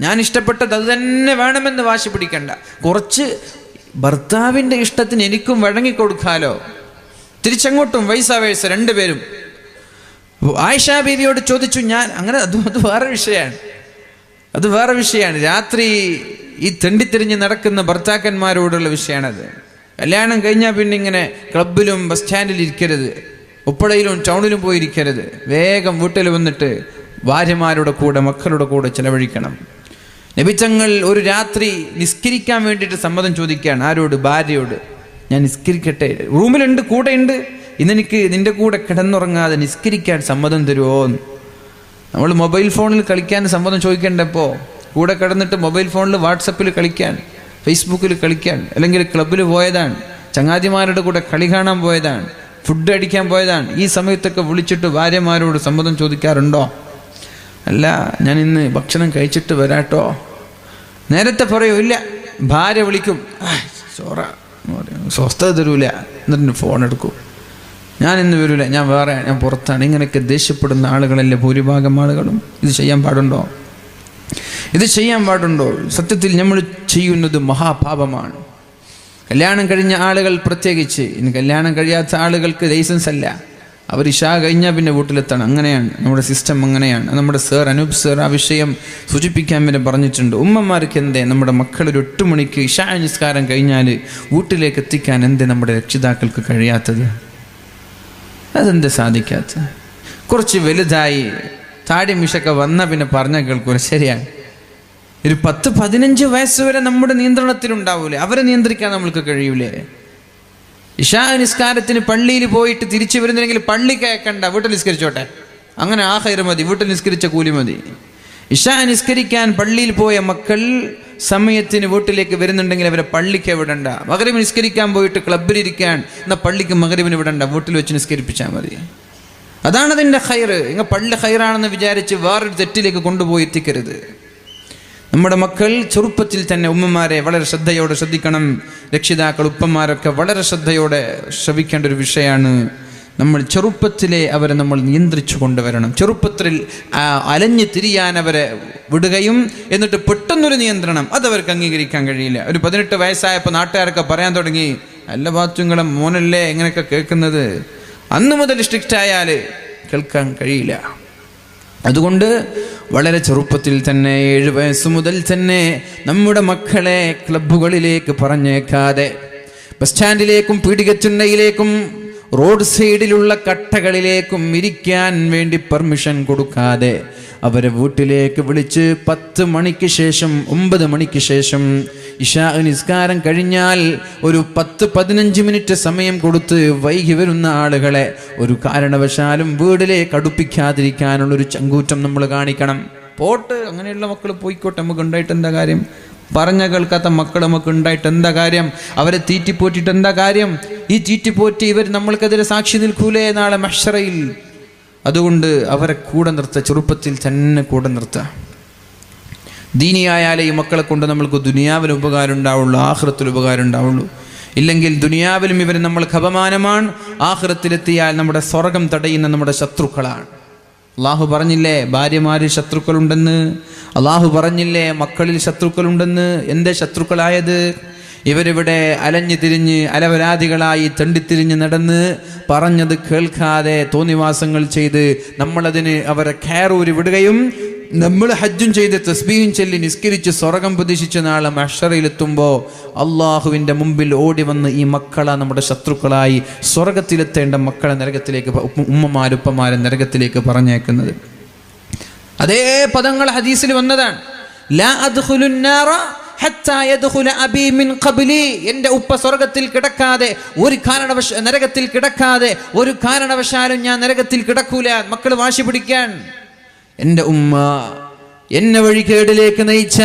ഞാൻ ഇഷ്ടപ്പെട്ടത് അത് തന്നെ വേണമെന്ന് വാശി പിടിക്കണ്ട. കുറച്ച് ഭർത്താവിൻ്റെ ഇഷ്ടത്തിന് എനിക്കും വഴങ്ങിക്കൊടുക്കാലോ, തിരിച്ചങ്ങോട്ടും വൈസാവേഴ്സ രണ്ടുപേരും. ആയിഷ ബീവിയോട് ചോദിച്ചു ഞാൻ, അങ്ങനെ അത് വേറെ വിഷയമാണ്, അത് വേറെ വിഷയമാണ്. രാത്രി ഈ തെണ്ടിത്തിരിഞ്ഞ് നടക്കുന്ന ഭർത്താക്കന്മാരോടുള്ള വിഷയമാണത്. കല്യാണം കഴിഞ്ഞാൽ പിന്നെ ഇങ്ങനെ ക്ലബിലും ബസ് സ്റ്റാൻഡിൽ ഇരിക്കരുത്, ഉപ്പടയിലും ടൗണിലും പോയിരിക്കരുത്. വേഗം വീട്ടിൽ വന്നിട്ട് ഭാര്യമാരുടെ കൂടെ, മക്കളുടെ കൂടെ ചിലവഴിക്കണം. നബിതങ്ങൾ ഒരു രാത്രി നിസ്കരിക്കാൻ വേണ്ടിയിട്ട് സമ്മതം ചോദിക്കുകയാണ്. ആരോട്? ഭാര്യയോട്. ഞാൻ നിസ്കരിക്കട്ടെ, റൂമിലുണ്ട്, കൂടെയുണ്ട്, ഇന്നെനിക്ക് നിന്റെ കൂടെ കിടന്നുറങ്ങാതെ നിസ്കരിക്കാൻ സമ്മതം തരുമോ? നമ്മൾ മൊബൈൽ ഫോണിൽ കളിക്കാൻ സമ്മതം ചോദിക്കേണ്ടപ്പോൾ കൂടെ കിടന്നിട്ട് മൊബൈൽ ഫോണിൽ വാട്സപ്പിൽ കളിക്കാൻ, ഫേസ്ബുക്കിൽ കളിക്കാൻ, അല്ലെങ്കിൽ ക്ലബ്ബിൽ പോയതാണ്, ചങ്ങാതിമാരുടെ കൂടെ കളി കാണാൻ പോയതാണ്, ഫുഡ് അടിക്കാൻ പോയതാണ്. ഈ സമയത്തൊക്കെ വിളിച്ചിട്ട് ഭാര്യമാരോട് സമ്മതം ചോദിക്കാറുണ്ടോ? അല്ല, ഞാൻ ഇന്ന് ഭക്ഷണം കഴിച്ചിട്ട് വരാട്ടോ. നേരത്തെ പറയൂ, ഇല്ല. ഭാര്യ വിളിക്കും, ചോറ സ്വസ്ഥത തരൂല, എന്നിട്ട് ഫോൺ എടുക്കും, ഞാൻ ഇന്ന് വരൂല, ഞാൻ വേറെ, ഞാൻ പുറത്താണ്. ഇങ്ങനെയൊക്കെ ദേഷ്യപ്പെടുന്ന ആളുകളല്ലേ ഭൂരിഭാഗം ആളുകളും. ഇത് ചെയ്യാൻ പാടുണ്ടോ? ഇത് ചെയ്യാൻ പാടുണ്ടോ? സത്യത്തിൽ നമ്മൾ ചെയ്യുന്നത് മഹാപാപമാണ്. കല്യാണം കഴിഞ്ഞ ആളുകൾ പ്രത്യേകിച്ച്. ഇനി കല്യാണം കഴിയാത്ത ആളുകൾക്ക് ലൈസൻസ് അല്ല, അവർ ഇഷാ കഴിഞ്ഞാൽ പിന്നെ വീട്ടിലെത്തണം. അങ്ങനെയാണ് നമ്മുടെ സിസ്റ്റം, അങ്ങനെയാണ്. നമ്മുടെ അനൂപ് സർ ആ വിഷയം സൂചിപ്പിക്കാൻ വരെ പറഞ്ഞിട്ടുണ്ട്. ഉമ്മമാർക്ക് എന്തേ നമ്മുടെ മക്കൾ ഒരു 8 മണിക്ക് ഇഷാ നിസ്കാരം കഴിഞ്ഞാൽ വീട്ടിലേക്ക് എത്തിക്കാൻ എന്തേ നമ്മുടെ രക്ഷിതാക്കൾക്ക് കഴിയാത്തത്? അതെന്ത് സാധിക്കാത്ത? കുറച്ച് വലുതായി താടി മിഷൊക്കെ വന്ന പിന്നെ പറഞ്ഞാൽ കേൾക്കൂല. ശരിയാണ്, ഒരു 10-15 വയസ്സ് വരെ നമ്മുടെ നിയന്ത്രണത്തിലുണ്ടാവൂലേ? അവരെ നിയന്ത്രിക്കാൻ നമ്മൾക്ക് കഴിയൂലേ? ഇശാ നിസ്കാരത്തിന് പള്ളിയിൽ പോയിട്ട് തിരിച്ചു വരുന്നില്ലെങ്കിൽ പള്ളി കേൾക്കണ്ട, വീട്ടിൽ നിസ്കരിച്ചോട്ടെ, അങ്ങനെ ആ ഖൈർ മതി, വീട്ടിൽ നിസ്കരിച്ച കൂലി മതി. ഇശാ നിസ്കരിക്കാൻ പള്ളിയിൽ പോയ മക്കൾ സമയത്തിന് വീട്ടിലേക്ക് വരുന്നുണ്ടെങ്കിൽ അവരെ പള്ളിക്ക് വിടണ്ട. മഗ്രിബ് നിസ്കരിക്കാൻ പോയിട്ട് ക്ലബ്ബിലിരിക്കാൻ, എന്നാൽ പള്ളിക്ക് മഗ്രിബിന് വിടണ്ട, വീട്ടിൽ വെച്ച് നിസ്കരിപ്പിച്ചാൽ മതി. അതാണ് അതിൻ്റെ ഖൈർ. ഇങ്ങനെ പള്ളി ഖൈറാണെന്ന് വിചാരിച്ച് വേറൊരു തെറ്റിലേക്ക് കൊണ്ടുപോയി എത്തിക്കരുത്. നമ്മുടെ മക്കൾ ചെറുപ്പത്തിൽ തന്നെ, ഉമ്മമാരെ വളരെ ശ്രദ്ധയോടെ ശ്രദ്ധിക്കണം. രക്ഷിതാക്കൾ, ഉപ്പന്മാരൊക്കെ വളരെ ശ്രദ്ധയോടെ ശ്രവിക്കേണ്ട ഒരു വിഷയമാണ്. നമ്മൾ ചെറുപ്പത്തിലെ അവരെ നമ്മൾ നിയന്ത്രിച്ചു കൊണ്ടുവരണം. ചെറുപ്പത്തിൽ അലഞ്ഞു തിരിയാൻ അവരെ വിടുകയും എന്നിട്ട് പെട്ടെന്നൊരു നിയന്ത്രണം അതവർക്ക് അംഗീകരിക്കാൻ കഴിയില്ല. ഒരു 18 വയസ്സായപ്പോൾ നാട്ടുകാരൊക്കെ പറയാൻ തുടങ്ങി, അല്ല ബാത്തുങ്ങളെ മോനല്ലേ എങ്ങനെയൊക്കെ കേൾക്കുന്നത്. അന്ന് മുതൽ സ്ട്രിക്റ്റ് ആയാൽ കേൾക്കാൻ കഴിയില്ല. അതുകൊണ്ട് വളരെ ചെറുപ്പത്തിൽ തന്നെ 7 വയസ്സ് മുതൽ തന്നെ നമ്മുടെ മക്കളെ ക്ലബ്ബുകളിലേക്ക് പറഞ്ഞേക്കാതെ, ബസ് സ്റ്റാൻഡിലേക്കും പീടികച്ചുണ്ടയിലേക്കും റോഡ് സൈഡിലുള്ള കട്ടകളിലേക്കും ഇരിക്കാൻ വേണ്ടി പെർമിഷൻ കൊടുക്കാതെ അവരെ വീട്ടിലേക്ക് വിളിച്ച് 10 മണിക്ക് ശേഷം 9 മണിക്ക് ശേഷം ഇശാ നിസ്കാരം കഴിഞ്ഞാൽ ഒരു 10-15 മിനിറ്റ് സമയം കൊടുത്ത് വൈകി വരുന്ന ആളുകളെ ഒരു കാരണവശാലും വീട്ടിലേക്ക് അടുപ്പിക്കാതിരിക്കാനുള്ളൊരു ചങ്കൂറ്റം നമ്മൾ കാണിക്കണം. പോട്ട്, അങ്ങനെയുള്ള മക്കൾ പോയിക്കോട്ടെ, നമുക്ക് ഉണ്ടായിട്ട് എന്താ കാര്യം? പറഞ്ഞ കേൾക്കാത്ത മക്കൾ നമുക്ക് ഉണ്ടായിട്ട് എന്താ കാര്യം? അവരെ തീറ്റിപ്പോറ്റിട്ട് എന്താ കാര്യം? ഈ തീറ്റിപ്പോറ്റി ഇവർ നമ്മൾക്കെതിരെ സാക്ഷി നിൽക്കൂലേ നാളെ മഹ്ശറയിൽ? അതുകൊണ്ട് അവരെ കൂടെ നിർത്തുക, ചെറുപ്പത്തിൽ തന്നെ കൂടെ നിർത്തുക. ദീനിയായാലേ ഈ മക്കളെ കൊണ്ട് നമ്മൾക്ക് ദുനിയാവിന് ഉപകാരം ഉണ്ടാവുള്ളൂ, ആഖിറത്തിൽ ഉപകാരം ഉണ്ടാവുള്ളൂ. ഇല്ലെങ്കിൽ ദുനിയാവിലും ഇവർ നമ്മൾക്ക് അപമാനമാണ്, ആഖിറത്തിലെത്തിയാൽ നമ്മുടെ സ്വർഗം തടയുന്ന നമ്മുടെ ശത്രുക്കളാണ്. അള്ളാഹു പറഞ്ഞില്ലേ ഭാര്യമാരിൽ ശത്രുക്കളുണ്ടെന്ന്? അള്ളാഹു പറഞ്ഞില്ലേ മക്കളിൽ ശത്രുക്കളുണ്ടെന്ന്? എന്തേ ശത്രുക്കളായത്? ഇവരിവിടെ അലഞ്ഞു തിരിഞ്ഞ് അലവരാധികളായി തെണ്ടിത്തിരിഞ്ഞ് നടന്ന് പറഞ്ഞത് കേൾക്കാതെ തോന്നിവാസങ്ങൾ ചെയ്ത് നമ്മളതിന് അവരെ കയറൂരി വിടുകയും നമ്മൾ ഹജ്ജും ചെയ്ത് തസ്ബീഹും ചൊല്ലി നിസ്കരിച്ച് സ്വർഗം പ്രതീക്ഷിച്ച നാളെ മഹ്ശറയിലെത്തുമ്പോൾ അള്ളാഹുവിൻ്റെ മുമ്പിൽ ഓടി വന്ന് ഈ മക്കളെ നമ്മുടെ ശത്രുക്കളായി സ്വർഗത്തിലെത്തേണ്ട മക്കളെ നരകത്തിലേക്ക്, ഉമ്മമാരുപ്പമാരെ നരകത്തിലേക്ക് പറഞ്ഞേക്കുന്നത്. അതേ പദങ്ങൾ ഹദീസിൽ വന്നതാണ്. ലാ അദ്ഖുലുൻ നാറ ഹത്താ യദ്ഖുല അബീ മിൻ ഖബ്ലി. എൻ്റെ ഉപ്പ സ്വർഗത്തിൽ കിടക്കാതെ നരകത്തിൽ കിടക്കാതെ ഒരു കാരണവശാലും ഞാൻ നരകത്തിൽ കിടക്കൂല. മക്കൾ വാശി പിടിക്കാൻ, എൻ്റെ ഉമ്മ എന്നെ വഴികേടിലേക്ക് നയിച്ച,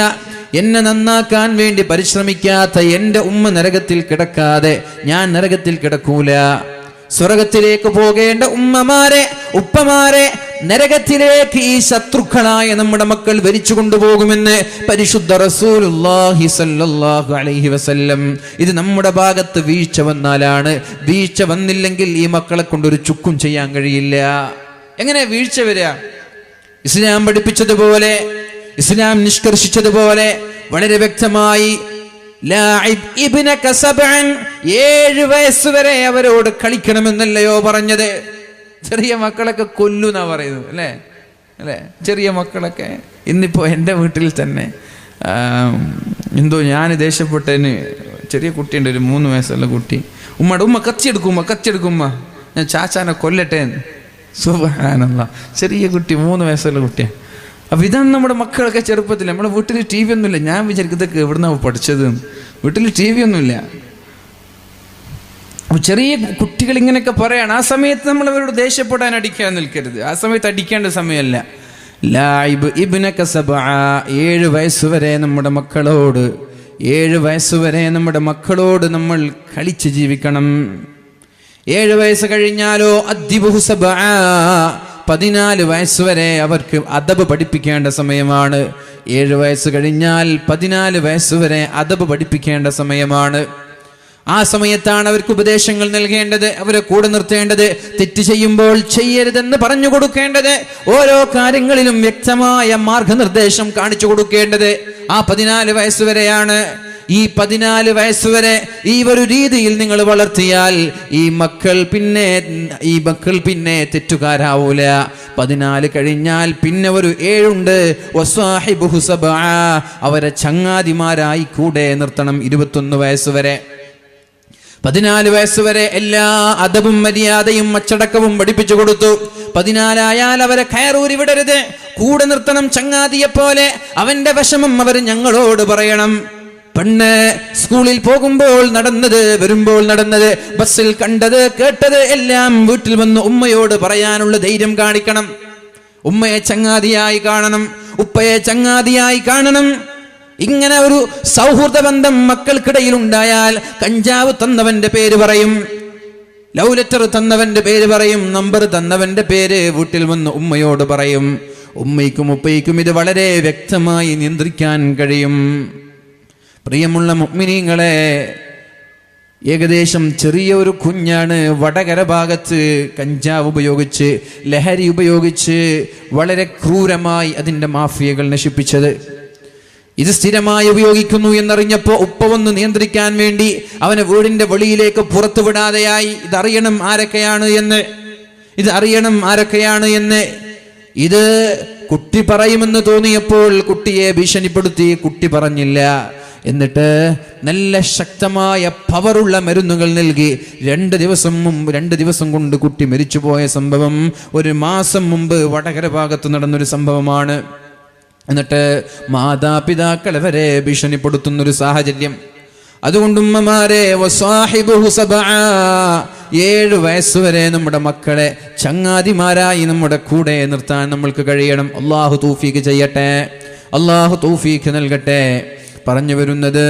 എന്നെ നന്നാക്കാൻ വേണ്ടി പരിശ്രമിക്കാത്ത എൻ്റെ ഉമ്മ നരകത്തിൽ കിടക്കാതെ ഞാൻ നരകത്തിൽ കിടക്കൂല. സ്വർഗത്തിലേക്ക് പോകേണ്ട ഉമ്മമാരെ, ഉപ്പമാരെ നരകത്തിലേക്ക് ഈ ശത്രുക്കളായ നമ്മുടെ മക്കൾ വലിച്ചു കൊണ്ടുപോകുമെന്ന് പരിശുദ്ധ റസൂലുള്ളാഹി സ്വല്ലല്ലാഹു അലൈഹി വസല്ലം. ഇത് നമ്മുടെ ഭാഗത്ത് വീഴ്ച വന്നാലാണ്. വീഴ്ച വന്നില്ലെങ്കിൽ ഈ മക്കളെ കൊണ്ടൊരു ചുക്കും ചെയ്യാൻ കഴിയില്ല. എങ്ങനെ വീഴ്ച വരിക? ഇസ്ലാം പഠിപ്പിച്ചതുപോലെ, ഇസ്ലാം നിഷ്കർഷിച്ചതുപോലെ വളരെ വ്യക്തമായി 7 വയസ്സ് വരെ അവരോട് കളിക്കണമെന്നല്ലയോ പറഞ്ഞത്? ചെറിയ മക്കളൊക്കെ കൊല്ലുന്നാ പറയുന്നത്, അല്ലേ? ചെറിയ മക്കളൊക്കെ. ഇന്നിപ്പോൾ എൻ്റെ വീട്ടിൽ തന്നെ എന്തോ ഞാൻ ദേഷ്യപ്പെട്ടതിന് ചെറിയ കുട്ടിയുണ്ട്, ഒരു 3 വയസ്സുള്ള കുട്ടി. ഉമ്മ കത്തിയെടുക്കുമ്മ ഞാൻ ചാച്ചാനെ കൊല്ലട്ടെ. സുബ്ഹാനല്ലാഹ്, ചെറിയ കുട്ടി, 3 വയസ്സുള്ള കുട്ടിയാണ്. അപ്പം ഇതാണ് നമ്മുടെ മക്കളൊക്കെ ചെറുപ്പത്തിൽ. നമ്മുടെ വീട്ടിൽ TV ഒന്നുമില്ല. ഞാൻ വിചാരിക്കുന്നതൊക്കെ എവിടുന്നാ പഠിച്ചത്? വീട്ടിൽ TV ഒന്നുമില്ല. അപ്പോൾ ചെറിയ കുട്ടികൾ ഇങ്ങനെയൊക്കെ പറയാണ്. ആ സമയത്ത് നമ്മൾ അവരോട് ദേഷ്യപ്പെടാൻ, അടിക്കാൻ നിൽക്കരുത്. ആ സമയത്ത് അടിക്കേണ്ട സമയമല്ല. ലാഇബ് ഇബ്നക സബ്അ, 7 വയസ്സ് വരെ നമ്മുടെ മക്കളോട്, 7 വയസ്സ് വരെ നമ്മുടെ മക്കളോട് നമ്മൾ കളിച്ച് ജീവിക്കണം. 7 വയസ്സ് കഴിഞ്ഞാലോ അദ്ദിബുഹു സബ്ആ, 14 വയസ്സ് വരെ അവർക്ക് അദബ് പഠിപ്പിക്കേണ്ട സമയമാണ്. 7 വയസ്സ് കഴിഞ്ഞാൽ 14 വയസ്സ് വരെ അദബ് പഠിപ്പിക്കേണ്ട സമയമാണ്. ആ സമയത്താണ് അവർക്ക് ഉപദേശങ്ങൾ നൽകേണ്ടത്, അവരെ കൂടെ നിർത്തേണ്ടത്, തെറ്റ് ചെയ്യുമ്പോൾ ചെയ്യരുതെന്ന് പറഞ്ഞു കൊടുക്കേണ്ടത്, ഓരോ കാര്യങ്ങളിലും വ്യക്തമായ മാർഗനിർദ്ദേശം കാണിച്ചു കൊടുക്കേണ്ടത് ആ 14 വയസ്സ് വരെയാണ്. ഈ 14 വയസ്സ് വരെ ഈ ഒരു രീതിയിൽ നിങ്ങൾ വളർത്തിയാൽ ഈ മക്കൾ പിന്നെ തെറ്റുകാരാവൂല. 14 കഴിഞ്ഞാൽ പിന്നെ ഒരു 7 ഉണ്ട്, വസ്വാഹിബുഹു സബ്ആ, അവരെ ചങ്ങാതിമാരായി കൂടെ നിർത്തണം. 21 വയസ്സ് വരെ, 14 വയസ്സ് വരെ എല്ലാ അദബും മര്യാദയും അച്ചടക്കവും പഠിപ്പിച്ചു കൊടുത്തു. 14 ആയാൽ അവരെ കയറൂരി വിടരുത്, കൂടെ നിർത്തണം ചങ്ങാതിയെ പോലെ. അവന്റെ വിഷമം അവർ ഞങ്ങളോട് പറയണം. പെണ്ണ് സ്കൂളിൽ പോകുമ്പോൾ നടന്നത്, വരുമ്പോൾ നടന്നത്, ബസ്സിൽ കണ്ടത് കേട്ടത് എല്ലാം വീട്ടിൽ വന്ന് ഉമ്മയോട് പറയാനുള്ള ധൈര്യം കാണിക്കണം. ഉമ്മയെ ചങ്ങാതിയായി കാണണം, ഉപ്പയെ ചങ്ങാതിയായി കാണണം. ഇങ്ങനെ ഒരു സൗഹൃദ ബന്ധം മക്കൾക്കിടയിൽ ഉണ്ടായാൽ കഞ്ചാവ് തന്നവന്റെ പേര് പറയും, ലവ് ലെറ്റർ തന്നവന്റെ പേര് പറയും, നമ്പർ തന്നവന്റെ പേര് വീട്ടിൽ വന്ന് ഉമ്മയോട് പറയും. ഉമ്മയ്ക്കും ഉപ്പയ്ക്കും ഇത് വളരെ വ്യക്തമായി നിയന്ത്രിക്കാൻ കഴിയും. പ്രിയമുള്ള മുഅ്മിനീങ്ങളെ, ഏകദേശം ചെറിയ ഒരു കുഞ്ഞാണ് വടകര ഭാഗത്ത് കഞ്ചാവ് ഉപയോഗിച്ച്, ലഹരി ഉപയോഗിച്ച് വളരെ ക്രൂരമായി അതിൻ്റെ മാഫിയകൾ നശിപ്പിച്ചത്. ഇത് സ്ഥിരമായി ഉപയോഗിക്കുന്നു എന്നറിഞ്ഞപ്പോൾ ഉപ്പ വന്ന് നിയന്ത്രിക്കാൻ വേണ്ടി അവനെ വീടിന്റെ വെളിയിലേക്ക് പുറത്തു വിടാതെയായി. ഇതറിയണം ആരൊക്കെയാണ് എന്ന്. ഇത് കുട്ടി പറയുമെന്ന് തോന്നിയപ്പോൾ കുട്ടിയെ ഭീഷണിപ്പെടുത്തി. കുട്ടി പറഞ്ഞില്ല. എന്നിട്ട് നല്ല ശക്തമായ പവറുള്ള മരുന്നുകൾ നൽകി 2 ദിവസം കൊണ്ട് കുട്ടി മരിച്ചുപോയ സംഭവം 1 മാസം മുമ്പ് വടകര ഭാഗത്ത് നടന്നൊരു സംഭവമാണ്. എന്നിട്ട് മാതാപിതാക്കളെ വരെ ഭീഷണിപ്പെടുത്തുന്നൊരു സാഹചര്യം. അതുകൊണ്ട് ഉമ്മമാരെ, വസ്വാഹിബുഹു സബ്ആ, 7 വയസ്സ് വരെ നമ്മുടെ മക്കളെ ചങ്ങാതിമാരായി നമ്മുടെ കൂടെ നിർത്താൻ നമ്മൾക്ക് കഴിയണം. അള്ളാഹു തൗഫീഖ് ചെയ്യട്ടെ, അള്ളാഹു തൗഫീഖ് നൽകട്ടെ. പറഞ്ഞു വരുന്നത്,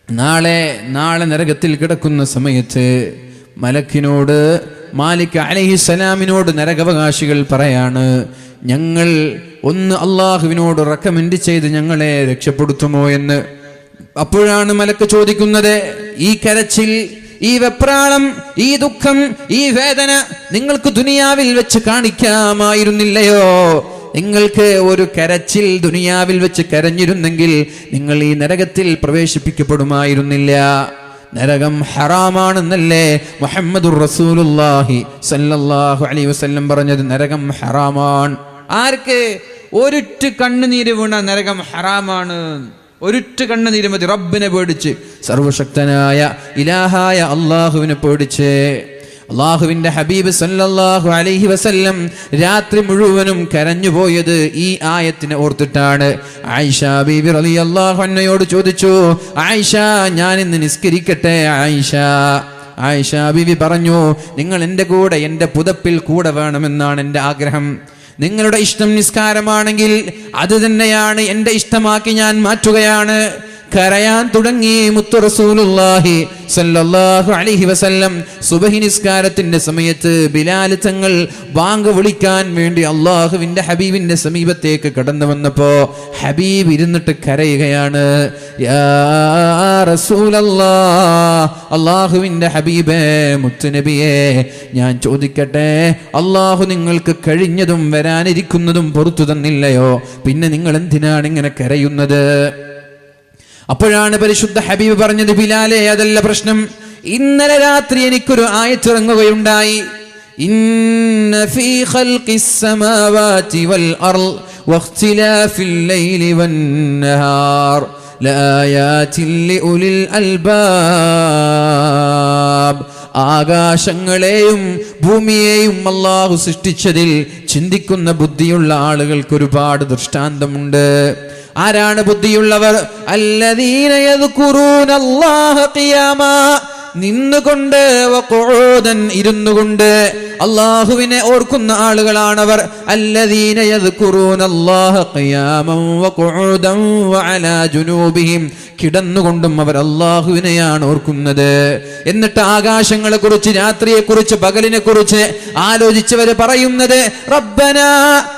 നാളെ നരകത്തിൽ കിടക്കുന്ന സമയത്ത് മലക്കിനോട്, മാലിക് അലൈഹിസ്സലാമിനോട് നരകാവകാശികൾ പറയാണ്, ഞങ്ങൾ ഒന്ന് അള്ളാഹുവിനോട് റെക്കമെൻഡ് ചെയ്ത് ഞങ്ങളെ രക്ഷപ്പെടുത്തുമോ എന്ന്. അപ്പോഴാണ് മലക്ക് ചോദിക്കുന്നത്, ഈ കരച്ചിൽ, ഈ വെപ്രാളം, ഈ ദുഃഖം, ഈ വേദന നിങ്ങൾക്ക് ദുനിയാവിൽ വെച്ച് കാണിക്കാമായിരുന്നില്ലയോ? നിങ്ങൾക്ക് ഒരു കരച്ചിൽ ദുനിയാവിൽ വെച്ച് കരഞ്ഞിരുന്നെങ്കിൽ നിങ്ങൾ ഈ നരകത്തിൽ പ്രവേശിപ്പിക്കപ്പെടുമായിരുന്നില്ല. നരകം ഹറാമാണെന്നല്ലേ മുഹമ്മദുർ റസൂലുള്ളാഹി സല്ലല്ലാഹു അലൈഹി വസല്ലം പറഞ്ഞത്? നരകം ഹറാമാണ്. ആർക്ക്? ഒരിറ്റ് കണ്ണുനീര് വീണ നരകം ഹറാമാണ്. ഒരിറ്റ് കണ്ണുനീര് മതി. റബ്ബിനെ പേടിച്ച്, സർവശക്തനായ ഇലാഹായ അള്ളാഹുവിനെ പേടിച്ച്. അള്ളാഹുവിന്റെ ഹബീബ് സല്ലല്ലാഹു അലൈഹി വസല്ലം രാത്രി മുഴുവനും കരഞ്ഞുപോയത് ഈ ആയത്തിനെ ഓർത്തിട്ടാണ്. ആയിഷ ബീബി റളിയല്ലാഹു അൻഹയോട് ചോദിച്ചു, ആയിഷ, ഞാൻ ഇന്ന് നിസ്കരിക്കട്ടെ? ആയിഷ ബീബി പറഞ്ഞു, നിങ്ങൾ എൻ്റെ കൂടെ, എൻ്റെ പുതപ്പിൽ കൂടെ വേണമെന്നാണ് എൻ്റെ ആഗ്രഹം. നിങ്ങളുടെ ഇഷ്ടം നിസ്കാരമാണെങ്കിൽ അത് തന്നെയാണ് എൻ്റെ ഇഷ്ടമാക്കി ഞാൻ മാറ്റുകയാണ്. കരയാൻ തുടങ്ങി മുത്തു റസൂലുള്ളാഹി സല്ലല്ലാഹു അലൈഹി വസല്ലം. സുബഹി നിസ്കാരത്തിന്റെ സമയത്ത് ബിലാൽ തങ്ങൾ ബാങ്ക് വിളിക്കാൻ വേണ്ടി അള്ളാഹുവിന്റെ ഹബീബിന്റെ സമീപത്തേക്ക് കടന്നു വന്നപ്പോ ഹബീബ് ഇരുന്നിട്ട് കരയുകയാണ്. യാ റസൂലല്ലാഹ്, അള്ളാഹുവിന്റെ ഹബീബേ, മുത്തുനബിയെ, ഞാൻ ചോദിക്കട്ടെ, അള്ളാഹു നിങ്ങൾക്ക് കഴിഞ്ഞതും വരാനിരിക്കുന്നതും പുറത്തു തന്നില്ലയോ? പിന്നെ നിങ്ങൾ എന്തിനാണ് ഇങ്ങനെ കരയുന്നത്? അപ്പോഴാണ് പരിശുദ്ധ ഹബീബ് പറഞ്ഞത്, ബിലാലെ, അതല്ല പ്രശ്നം. ഇന്നലെ രാത്രി എനിക്കൊരു ആയത്തിറങ്ങുകയുണ്ടായി. ഇന്ന ഫീ ഖൽഖിസ് സമാവാതി വൽ അർള് വഖ്തിലാഫിൽ ലൈലി വന്നഹാർ ലആയാതിൻ ലിഉലിൽ അൽബാബ്. ആകാശങ്ങളെയും ഭൂമിയെയും അല്ലാഹു സൃഷ്ടിച്ചതിൽ ചിന്തിക്കുന്ന ബുദ്ധിയുള്ള ആളുകൾക്ക് ഒരുപാട് ദൃഷ്ടാന്തമുണ്ട്. ആരാണ് ബുദ്ധിയുള്ളവർ? അല്ലദീന യദ്കുറൂനല്ലാഹ ഖിയാമാ, നിന്നുകൊണ്ട്, വഖുഊദൻ, ഇരുന്നുകൊണ്ട് അല്ലാഹുവിനെ ഓർക്കുന്ന ആളുകളാണവർ. അല്ലദീന യദ്കുറൂനല്ലാഹ ഖിയാമൻ വഖുഊദൻ വഅലാ ജുനൂബിഹിം കിടന്നുകൊണ്ടും അവർ അള്ളാഹുവിനെയാണ് ഓർക്കുന്നത്. എന്നിട്ട് ആകാശങ്ങളെ കുറിച്ച്, രാത്രിയെ കുറിച്ച്, പകലിനെ കുറിച്ച് ആലോചിച്ചവര് പറയുന്നത്, റബ്ബനാ,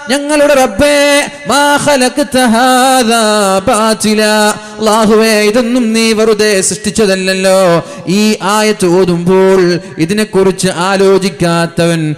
ഞങ്ങളുടെ റബ്ബേ, മാ ഖലഖ്ത ഹാദാ ബാതിലാ, അല്ലാഹുവേ ഇതൊന്നും നീ വെറുതെ സൃഷ്ടിച്ചതല്ലല്ലോ. ഈ ആയത്ത് ഓതുമ്പോൾ ഇതിനെക്കുറിച്ച് ആലോചിക്കാത്തവൻ